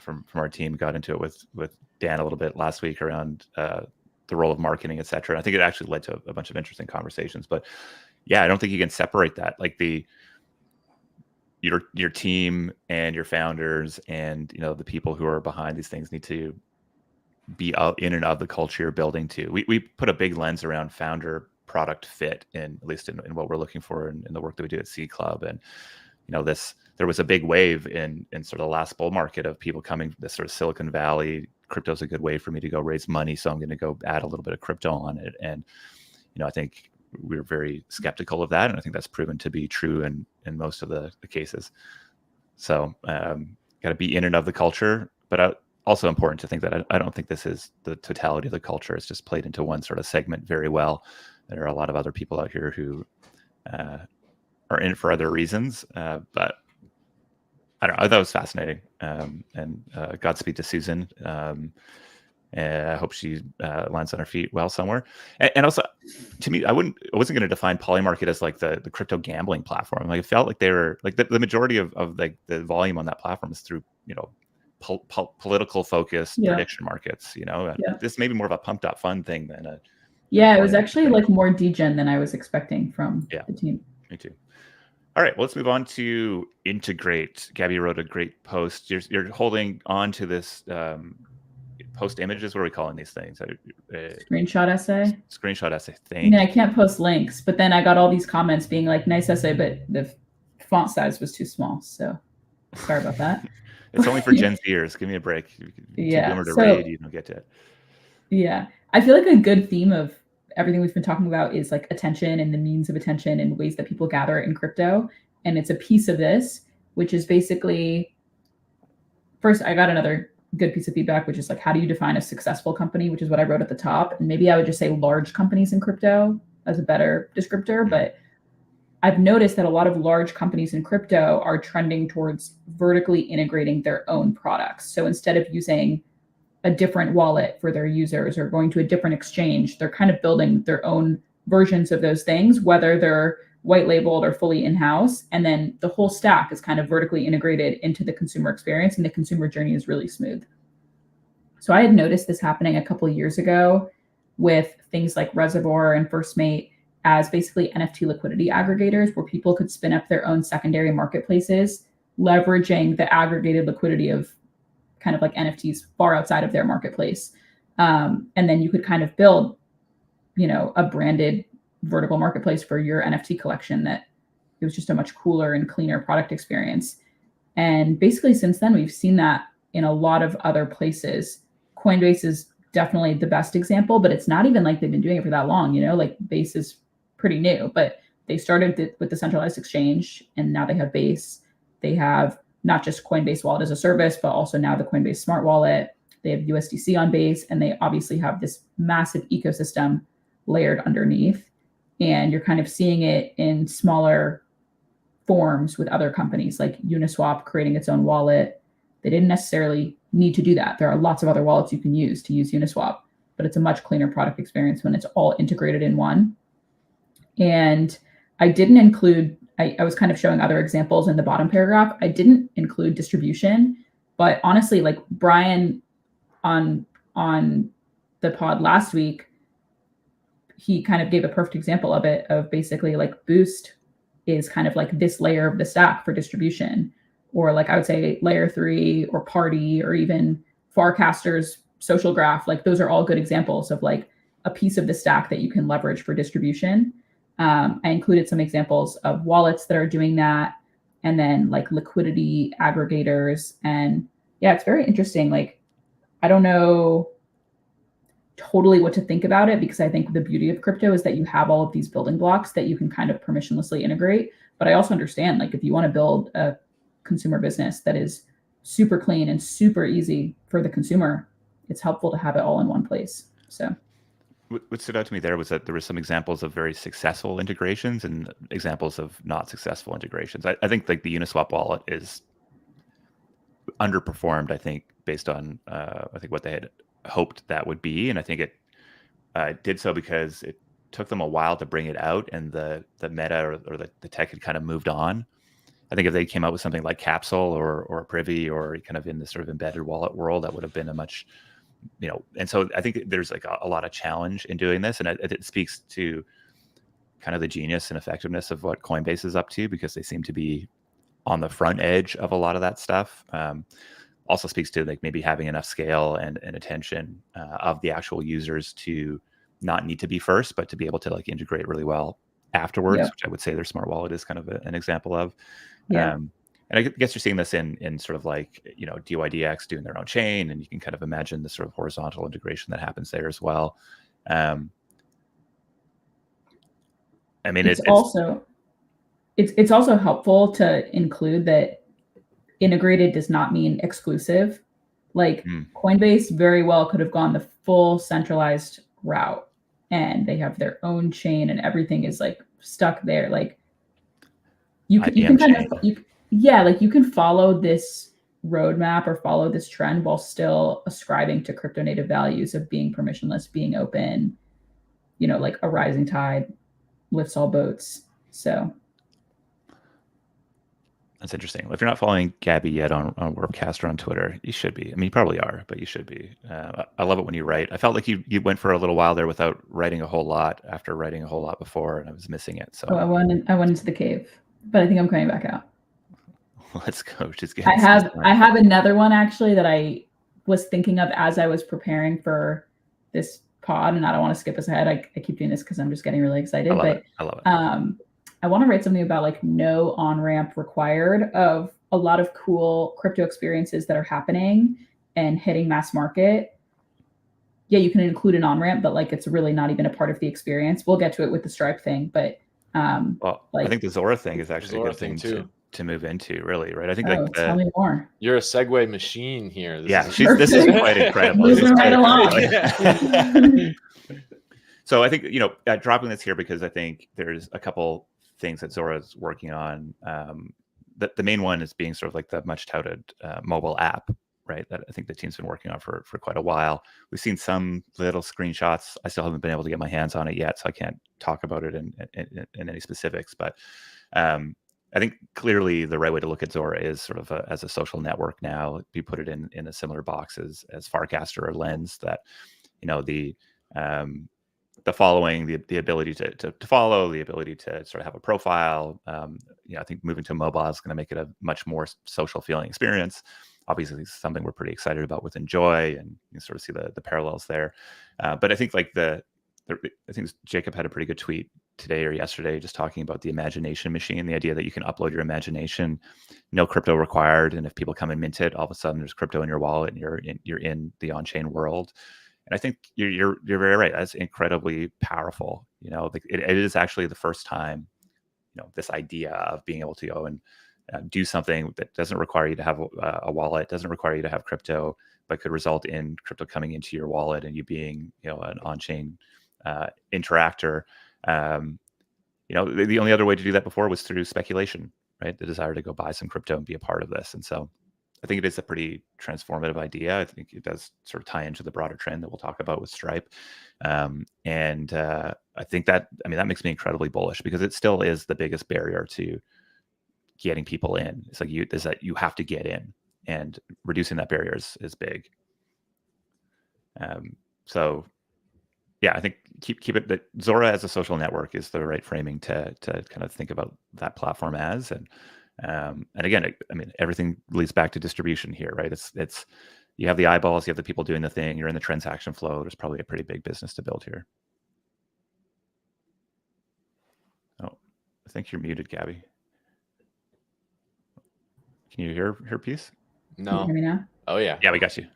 from our team got into it with Dan a little bit last week around the the role of marketing, et cetera. I think it actually led to a bunch of interesting conversations. But yeah, I don't think you can separate that. Like your team and your founders and the people who are behind these things need to be out in and of the culture you're building to. We put a big lens around founder product fit, at least in what we're looking for in the work that we do at Seed Club. And there was a big wave in sort of the last bull market of people coming this sort of Silicon Valley. Crypto's a good way for me to go raise money, so I'm going to go add a little bit of crypto on it. And I think we're very skeptical of that, and I think that's proven to be true in most of the cases. So got to be in and of the culture, but also important to think that I don't think this is the totality of the culture. It's just played into one sort of segment very well. There are a lot of other people out here who are in for other reasons, but I don't know. I thought it was fascinating, and Godspeed to Susan. And I hope she lands on her feet well somewhere. And also, to me, I wasn't going to define Polymarket as like the crypto gambling platform. Like it felt like they were like the majority of like the volume on that platform is through political focused prediction markets. This may be more of a pumped up fun thing than a. Yeah, it was actually like more degen than I was expecting from the team. Me too. All right, well, let's move on to integrate. Gabby wrote a great post. You're holding on to this post images. What are we calling these things? Screenshot essay. Screenshot essay. I can't post links, but then I got all these comments being like, nice essay, but the font size was too small. So sorry about that. It's only for Gen Zers. Give me a break. Yeah. To raid, you don't get to it. Yeah. I feel like a good theme of everything we've been talking about is like attention and the means of attention and ways that people gather it in crypto. And it's a piece of this, which is basically, first, I got another good piece of feedback, which is like, how do you define a successful company, which is what I wrote at the top. And maybe I would just say large companies in crypto as a better descriptor. But I've noticed that a lot of large companies in crypto are trending towards vertically integrating their own products. So instead of using a different wallet for their users or going to a different exchange, they're kind of building their own versions of those things, whether they're white labeled or fully in-house. And then the whole stack is kind of vertically integrated into the consumer experience, and the consumer journey is really smooth. So I had noticed this happening a couple of years ago with things like Reservoir and FirstMate as basically NFT liquidity aggregators, where people could spin up their own secondary marketplaces, leveraging the aggregated liquidity of kind of like NFTs far outside of their marketplace. And then you could kind of build, a branded vertical marketplace for your NFT collection that it was just a much cooler and cleaner product experience. And basically since then, we've seen that in a lot of other places. Coinbase is definitely the best example, but it's not even like they've been doing it for that long, like Base is pretty new, but they started with the centralized exchange and now they have Base. They have not just Coinbase Wallet as a service, but also now the Coinbase Smart Wallet. They have USDC on Base, and they obviously have this massive ecosystem layered underneath. And you're kind of seeing it in smaller forms with other companies like Uniswap creating its own wallet. They didn't necessarily need to do that. There are lots of other wallets you can use to use Uniswap, but it's a much cleaner product experience when it's all integrated in one. And I didn't include, I was kind of showing other examples in the bottom paragraph. I didn't include distribution, but honestly, like Brian on the pod last week, he kind of gave a perfect example of it, of basically like Boost is kind of like this layer of the stack for distribution, or like I would say layer 3 or Party or even Farcaster's social graph. Like those are all good examples of like a piece of the stack that you can leverage for distribution. I included some examples of wallets that are doing that, and then like liquidity aggregators. And yeah, it's very interesting. Like, I don't know totally what to think about it, because I think the beauty of crypto is that you have all of these building blocks that you can kind of permissionlessly integrate. But I also understand, like, if you want to build a consumer business that is super clean and super easy for the consumer, it's helpful to have it all in one place. So what stood out to me there was that there were some examples of very successful integrations and examples of not successful integrations. I think like the Uniswap wallet is underperformed, I think, based on I think what they had hoped that would be. And I think it did so because it took them a while to bring it out, and the meta or the tech had kind of moved on. I think if they came out with something like Capsule or Privy or kind of in the sort of embedded wallet world, that would have been a much and so I think there's like a lot of challenge in doing this, and it speaks to kind of the genius and effectiveness of what Coinbase is up to, because they seem to be on the front edge of a lot of that stuff. Also speaks to like maybe having enough scale and attention of the actual users to not need to be first, but to be able to like integrate really well afterwards, which I would say their smart wallet is kind of an example of. And I guess you're seeing this in sort of like, DYDX doing their own chain, and you can kind of imagine the sort of horizontal integration that happens there as well. I mean, it's also helpful to include that integrated does not mean exclusive. Like Coinbase very well could have gone the full centralized route, and they have their own chain and everything is like stuck there. Like you can kind of, you can follow this roadmap or follow this trend while still ascribing to crypto native values of being permissionless, being open, like a rising tide lifts all boats. So that's interesting. If you're not following Gabby yet on Warpcaster on Twitter, you should be. I mean, you probably are, but you should be. I love it when you write. I felt like you went for a little while there without writing a whole lot after writing a whole lot before, and I was missing it. So I went into the cave, but I think I'm coming back out. Let's go. Just get. I have another one actually that I was thinking of as I was preparing for this pod, and I don't want to skip us ahead. I keep doing this because I'm just getting really excited. I love it. I want to write something about like no on-ramp required of a lot of cool crypto experiences that are happening and hitting mass market. Yeah, you can include an on-ramp, but like it's really not even a part of the experience. We'll get to it with the Stripe thing, but I think the Zora thing is actually a good thing too to move into, really, right? I think tell me more. You're a segue machine here. This is quite incredible. Moving right along. So I think dropping this here because I think there's a couple things that Zora is working on. The main one is being sort of like the much touted mobile app, right? That I think the team's been working on for quite a while. We've seen some little screenshots. I still haven't been able to get my hands on it yet, so I can't talk about it in any specifics. But I think clearly the right way to look at Zora is sort of as a social network now. You put it in a similar box as Farcaster or Lens, that the following, the ability to follow, the ability to sort of have a profile. I think moving to mobile is going to make it a much more social feeling experience. Obviously, it's something we're pretty excited about with Enjoy, and you can sort of see the parallels there. But I think like I think Jacob had a pretty good tweet today or yesterday just talking about the imagination machine, the idea that you can upload your imagination, no crypto required, and if people come and mint it, all of a sudden there's crypto in your wallet and you're in the on-chain world. And I think you're very right. That's incredibly powerful. It is actually the first time, this idea of being able to go and do something that doesn't require you to have a wallet, doesn't require you to have crypto, but could result in crypto coming into your wallet and you being, an on-chain interactor. The only other way to do that before was through speculation, right? The desire to go buy some crypto and be a part of this. And so I think it is a pretty transformative idea. I think it does sort of tie into the broader trend that we'll talk about with Stripe. And I think that makes me incredibly bullish, because it still is the biggest barrier to getting people in. It's like you have to get in, and reducing that barrier is big. So yeah, I think keep it that Zora as a social network is the right framing to kind of think about that platform as. And again, everything leads back to distribution here, right? It's you have the eyeballs, you have the people doing the thing, you're in the transaction flow. There's probably a pretty big business to build here. Oh, I think you're muted, Gabby. Can you hear her piece? No. Can you hear me now? Oh yeah. Yeah, we got you.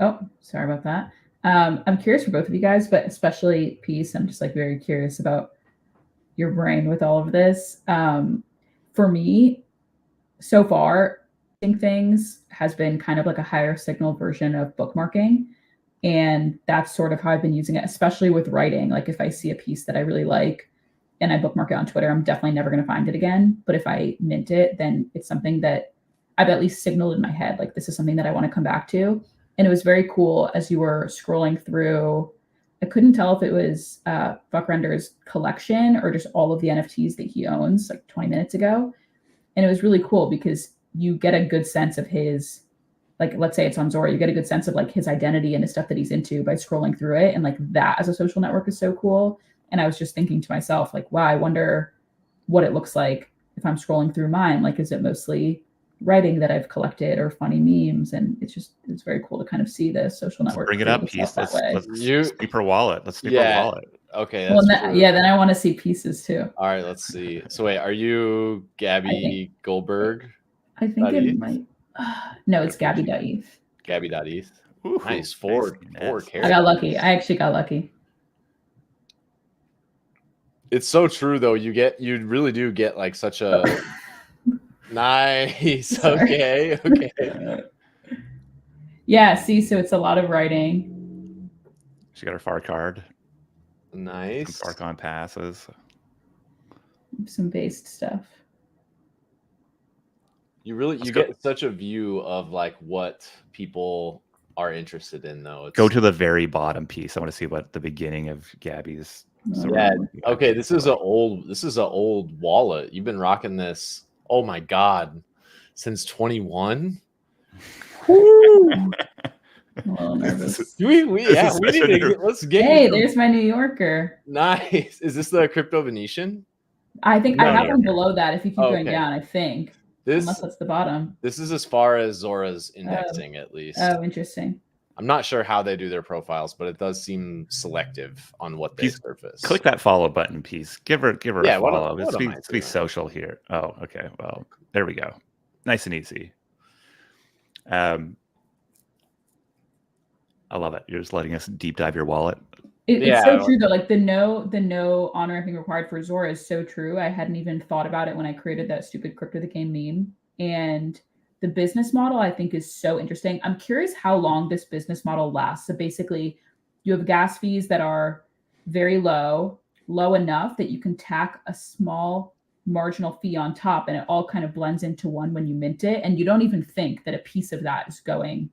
Oh, sorry about that. I'm curious for both of you guys, but especially Peace. I'm just like very curious about your brain with all of this. For me, so far, things has been kind of like a higher signal version of bookmarking. And that's sort of how I've been using it, especially with writing. Like if I see a piece that I really like and I bookmark it on Twitter, I'm definitely never going to find it again. But if I mint it, then it's something that I've at least signaled in my head, like this is something that I want to come back to. And it was very cool as you were scrolling through. I couldn't tell if it was Buckrender's collection or just all of the NFTs that he owns, like 20 minutes ago. And it was really cool because you get a good sense of his like, let's say it's on Zora, you get a good sense of like his identity and the stuff that he's into by scrolling through it. And like that as a social network is so cool. And I was just thinking to myself, like, wow, I wonder what it looks like if I'm scrolling through mine. Like, is it mostly writing that I've collected or funny memes? And it's very cool to kind of see the social network. Bring it up, Peace. Let's sweep her wallet. Let's sweep her wallet. Okay. Well, then I want to see pieces too. All right, let's see. So wait, are you Gabby Goldberg? I think it might. No, it's Gabby.eth. Gabby.eth. Nice. Four characters. I got lucky. I actually got lucky. It's so true though. You really do get like such a nice. Okay. Yeah, see, so it's a lot of writing. She got her FAR card. Nice. Some FARCon passes. Some based stuff. You get such a view of like what people are interested in though. Go to the very bottom piece. I want to see what the beginning of Gabby's. Okay. This is an old wallet. You've been rocking this. Oh my God, since 21. I'm a little nervous. Let's get. Hey, there's my New Yorker. Nice. Is this the Crypto Venetian? I think I have one below that. If you keep going down, I think. Unless that's the bottom. This is as far as Zora's indexing, at least. Oh, interesting. I'm not sure how they do their profiles, but it does seem selective on what they surface. Click that follow button, Peace. Give her a follow. Let's be social here. Oh, okay. Well, there we go. Nice and easy. I love it. You're just letting us deep dive your wallet. It's so true though. Like the no honor ramping required for Zora is so true. I hadn't even thought about it when I created that stupid Crypto the Game meme. And the business model I think is so interesting. I'm curious how long this business model lasts. So basically, you have gas fees that are very low enough that you can tack a small marginal fee on top, and it all kind of blends into one when you mint it. And you don't even think that a piece of that is going.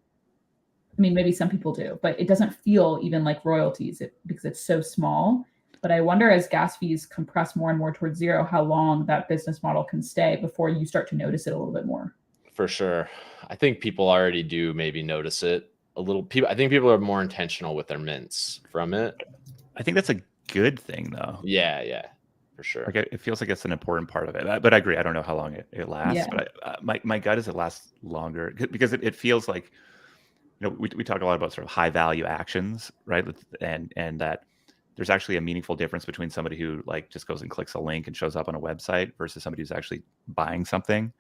I mean, maybe some people do, but it doesn't feel even like royalties because it's so small. But I wonder as gas fees compress more and more towards zero, how long that business model can stay before you start to notice it a little bit more. For sure. I think people already do maybe notice it a little. I think people are more intentional with their mints from it. I think that's a good thing, though. Yeah, for sure. Like it feels like it's an important part of it. But I agree. I don't know how long it lasts. Yeah. But my gut is it lasts longer because it feels like, we talk a lot about sort of high value actions, right? And that there's actually a meaningful difference between somebody who like just goes and clicks a link and shows up on a website versus somebody who's actually buying something.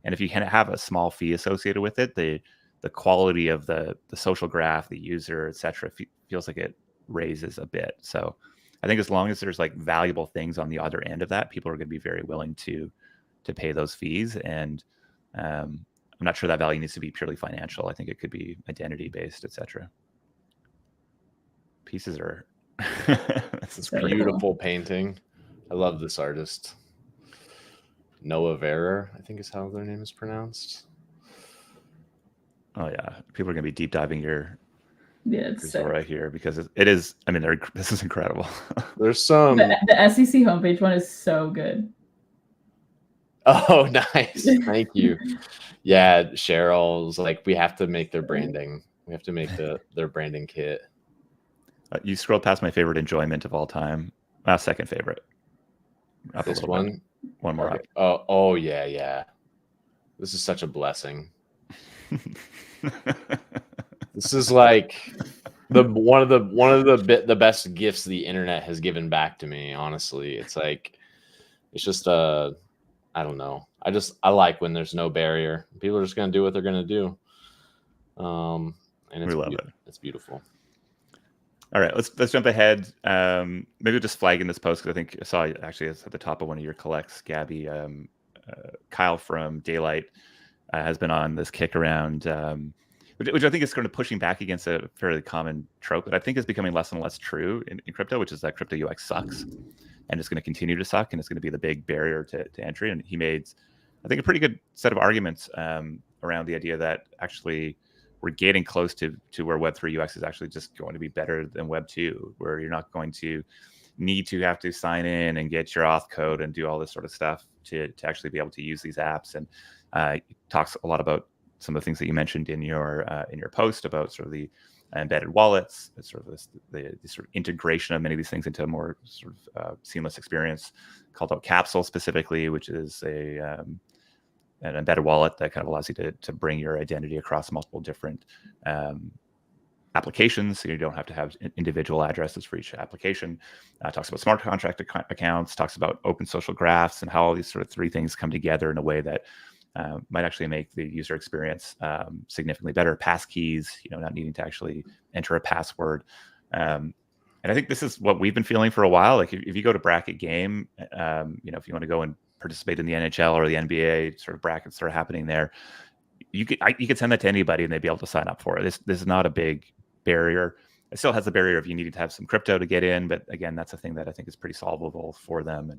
And if you can have a small fee associated with it, the quality of the social graph, the user, et cetera, feels like it raises a bit. So I think as long as there's like valuable things on the other end of that, people are going to be very willing to pay those fees. And I'm not sure that value needs to be purely financial. I think it could be identity based, et cetera. Pieces are it's a beautiful painting. I love this artist. Noah Vera, I think is how their name is pronounced. Oh yeah, people are going to be deep diving your right here because it is. I mean, this is incredible. There's some. The SEC homepage one is so good. Oh, nice! Thank you. Yeah, Cheryl's like, we have to make their branding. We have to make their branding kit. You scrolled past my favorite enjoyment of all time. Second favorite. Up this one. Bit. One more up. Oh yeah. This is such a blessing. This is like one of the best gifts the internet has given back to me. Honestly, it's just I don't know. I like when there's no barrier. People are just gonna do what they're gonna do. And we love it. It's beautiful. All right, let's jump ahead. Maybe we'll just flag in this post because I think I saw actually it's at the top of one of your collects, Gabby. Kyle from Daylight has been on this kick around, which I think is kind of pushing back against a fairly common trope that I think is becoming less and less true in crypto, which is that crypto UX sucks and it's going to continue to suck and it's going to be the big barrier to entry. And he made, I think, a pretty good set of arguments around the idea that actually we're getting close to where Web3 UX is actually just going to be better than Web 2, where you're not going to need to have to sign in and get your auth code and do all this sort of stuff to actually be able to use these apps. And he talks a lot about some of the things that you mentioned in your post about sort of the embedded wallets, sort of the sort of integration of many of these things into a more sort of seamless experience. Called out Capsule specifically, which is an embedded wallet that kind of allows you to bring your identity across multiple different applications, so you don't have to have individual addresses for each application. Talks about smart contract accounts, talks about open social graphs, and how all these sort of three things come together in a way that might actually make the user experience significantly better. Passkeys, not needing to actually enter a password. And I think this is what we've been feeling for a while. Like if you go to Bracket Game, if you want to go and participate in the NHL or the NBA sort of brackets that are happening there, you could send that to anybody and they'd be able to sign up for it. This is not a big barrier. It still has the barrier of you needing to have some crypto to get in, but again, that's a thing that I think is pretty solvable for them,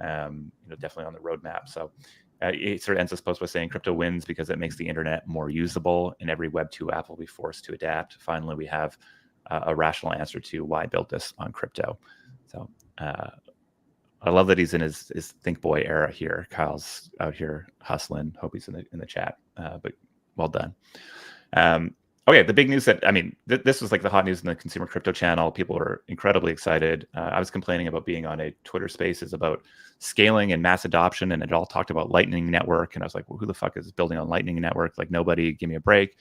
and definitely on the roadmap. So it sort of ends this post by saying crypto wins because it makes the internet more usable, and every Web 2 app will be forced to adapt. Finally, we have a rational answer to why I built this on crypto. So I love that he's in his Think Boy era here. Kyle's out here hustling. Hope he's in the chat, but well done. Okay, the big news that, this was like the hot news in the consumer crypto channel. People were incredibly excited. I was complaining about being on a Twitter Spaces about scaling and mass adoption, and it all talked about Lightning Network. And I was like, well, who the fuck is building on Lightning Network? Like, nobody, give me a break.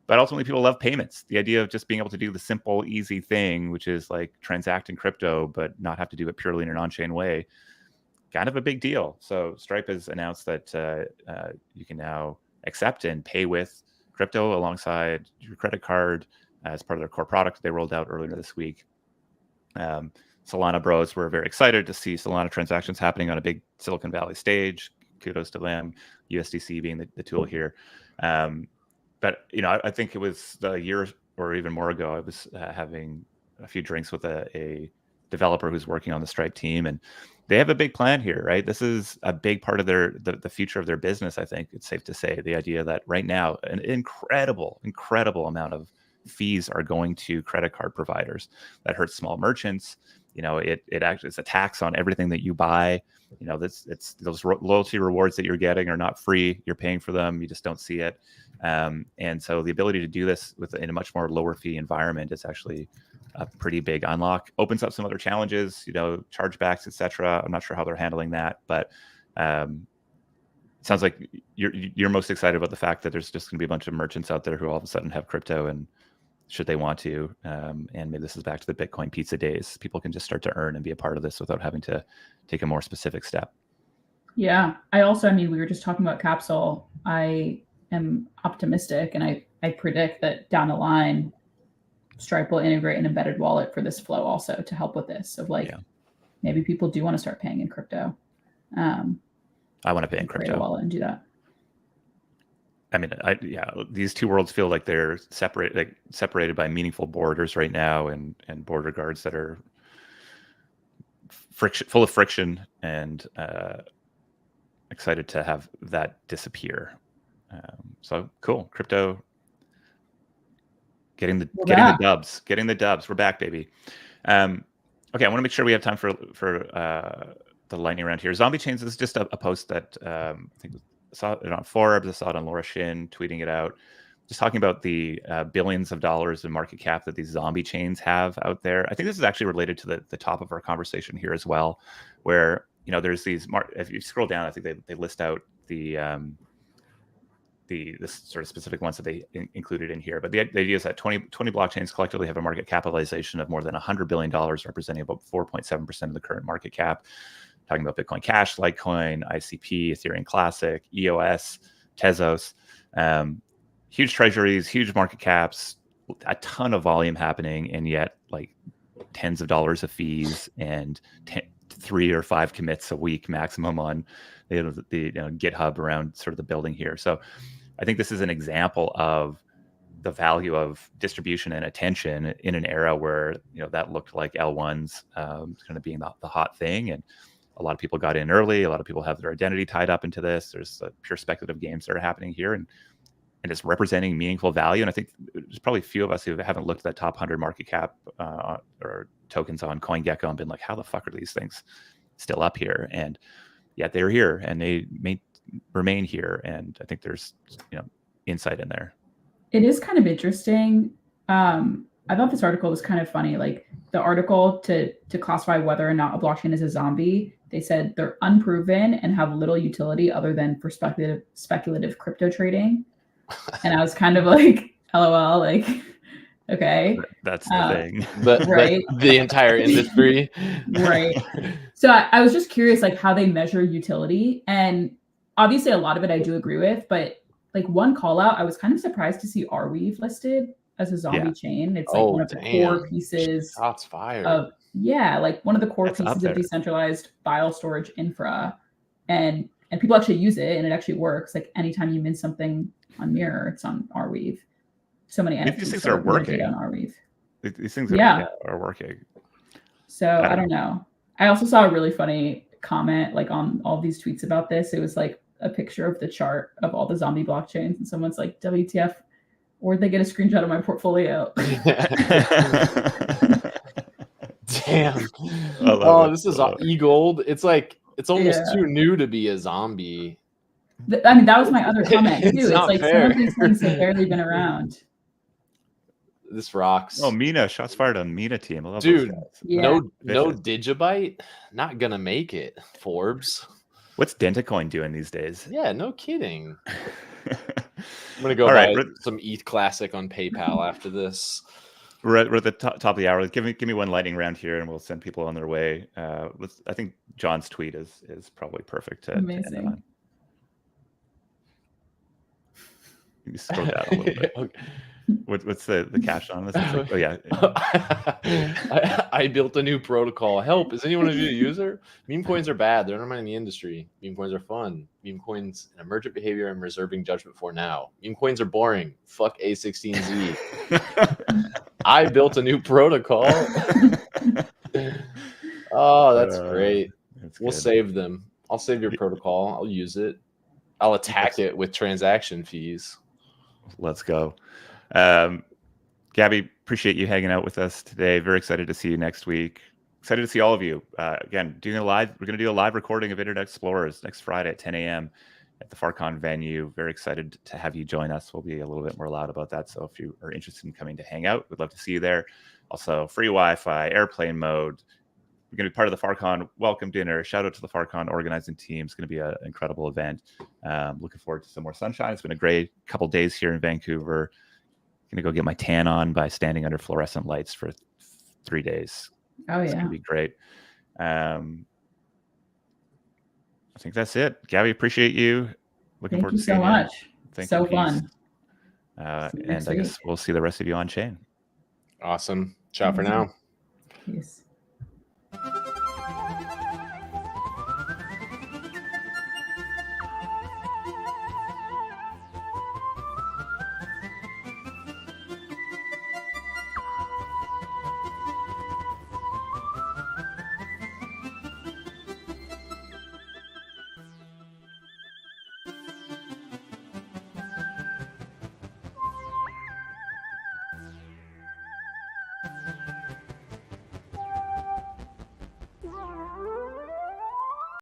But ultimately, people love payments. The idea of just being able to do the simple, easy thing, which is like transact in crypto, but not have to do it purely in an on-chain way, kind of a big deal. So Stripe has announced that you can now accept and pay with crypto alongside your credit card as part of their core product they rolled out earlier this week. Solana bros were very excited to see Solana transactions happening on a big Silicon Valley stage. Kudos to them, USDC being the tool here. But I think it was a year or even more ago, I was having a few drinks with a developer who's working on the Stripe team, and they have a big plan here, right? This is a big part of the future of their business. I think it's safe to say the idea that right now an incredible amount of fees are going to credit card providers. That hurts small merchants. It actually, it's a tax on everything that you buy. It's those loyalty rewards that you're getting are not free. You're paying for them. You just don't see it. And so the ability to do this in a much more lower fee environment is actually a pretty big unlock. Opens up some other challenges, chargebacks, etc. I'm not sure how they're handling that, but it sounds like you're most excited about the fact that there's just going to be a bunch of merchants out there who all of a sudden have crypto, and should they want to, and maybe this is back to the Bitcoin pizza days. People can just start to earn and be a part of this without having to take a more specific step. Yeah, I also, we were just talking about Capsule. I am optimistic, and I predict that down the line, Stripe will integrate an embedded wallet for this flow also to help with this. Of maybe people do want to start paying in crypto. I want to pay in crypto. Create a wallet and do that. These two worlds feel like they're separated by meaningful borders right now, and border guards that are full of friction, and excited to have that disappear. So cool, crypto. Getting the dubs. We're back, baby. Okay, I want to make sure we have time for the lightning round here. Zombie chains is just a post that I think I saw it on Forbes. I saw it on Laura Shin tweeting it out, just talking about the billions of dollars in market cap that these zombie chains have out there. I think this is actually related to the top of our conversation here as well, where there's these. If you scroll down, I think they list out the sort of specific ones that they included in here. But the idea is that 20 blockchains collectively have a market capitalization of more than $100 billion, representing about 4.7% of the current market cap. Talking about Bitcoin Cash, Litecoin, ICP, Ethereum Classic, EOS, Tezos. Huge treasuries, huge market caps, a ton of volume happening, and yet like tens of dollars of fees and 3 or 5 commits a week maximum on the GitHub around sort of the building here. So I think this is an example of the value of distribution and attention in an era where that looked like L1s kind of being the hot thing, and a lot of people got in early. A lot of people have their identity tied up into this. There's pure speculative games that are happening here, and it's representing meaningful value. And I think there's probably a few of us who haven't looked at that top 100 market cap or tokens on CoinGecko and been like, how the fuck are these things still up here? And yet they're here, and they may remain here. And I think there's insight in there. It is kind of interesting. I thought this article was kind of funny. Like the article to classify whether or not a blockchain is a zombie, they said they're unproven and have little utility other than for speculative crypto trading. And I was kind of like, LOL, like, okay. That's the thing. Right. The entire industry. Right. So I was just curious, like how they measure utility. And obviously a lot of it I do agree with, but like one call out, I was kind of surprised to see Arweave listed as a zombie chain. It's like one of the core pieces Shots fired. of like one of the core pieces of decentralized file storage infra. And people actually use it and it actually works. Like anytime you mint something on Mirror, it's on Arweave. So many NFTs these things are working on Arweave. These things are working. So I don't know. I also saw a really funny comment like on all these tweets about this. It was like a picture of the chart of all the zombie blockchains, and someone's like, WTF, where'd they get a screenshot of my portfolio? Damn. This is e-gold. It's like, it's almost too new to be a zombie. I mean, that was my other comment too. It's like fair. some of these things have barely been around. This rocks. Oh, Mina, shots fired on Mina team. I love dude. those guys. No Digibyte, not gonna make it. Forbes. What's Dentacoin doing these days? Yeah, no kidding. I'm gonna go buy some ETH Classic on PayPal after this. We're at the top of the hour. Give me one lightning round here, and we'll send people on their way. I think John's tweet is probably perfect to end on. You scroll down a little bit. Okay. What's the caption on this? Like, oh yeah. I built a new protocol. Help! Is anyone a new user? Meme coins are bad. They're not in the industry. Meme coins are fun. Meme coins, an emergent behavior I'm reserving judgment for now. Meme coins are boring. Fuck A16Z. I built a new protocol. Oh, that's great. We'll save them. I'll save your protocol. I'll use it. I'll attack it with transaction fees. Let's go. Gabby, appreciate you hanging out with us today. Very excited to see you next week. Excited to see all of you. Again, we're going to do a live recording of Internet Explorers next Friday at 10 a.m. at the FarCon venue. Very excited to have you join us. We'll be a little bit more loud about that. So if you are interested in coming to hang out, we'd love to see you there. Also, free Wi-Fi, airplane mode. We're going to be part of the FarCon welcome dinner. Shout out to the FarCon organizing team. It's going to be an incredible event. Looking forward to some more sunshine. It's been a great couple days here in Vancouver. I'm going to go get my tan on by standing under fluorescent lights for 3 days. Oh, yeah. It's going to be great. I think that's it. Gabby, appreciate you. Looking forward to seeing you. Thank you so much. So fun. And I guess we'll see the rest of you on chain. Awesome. Ciao for now. Peace.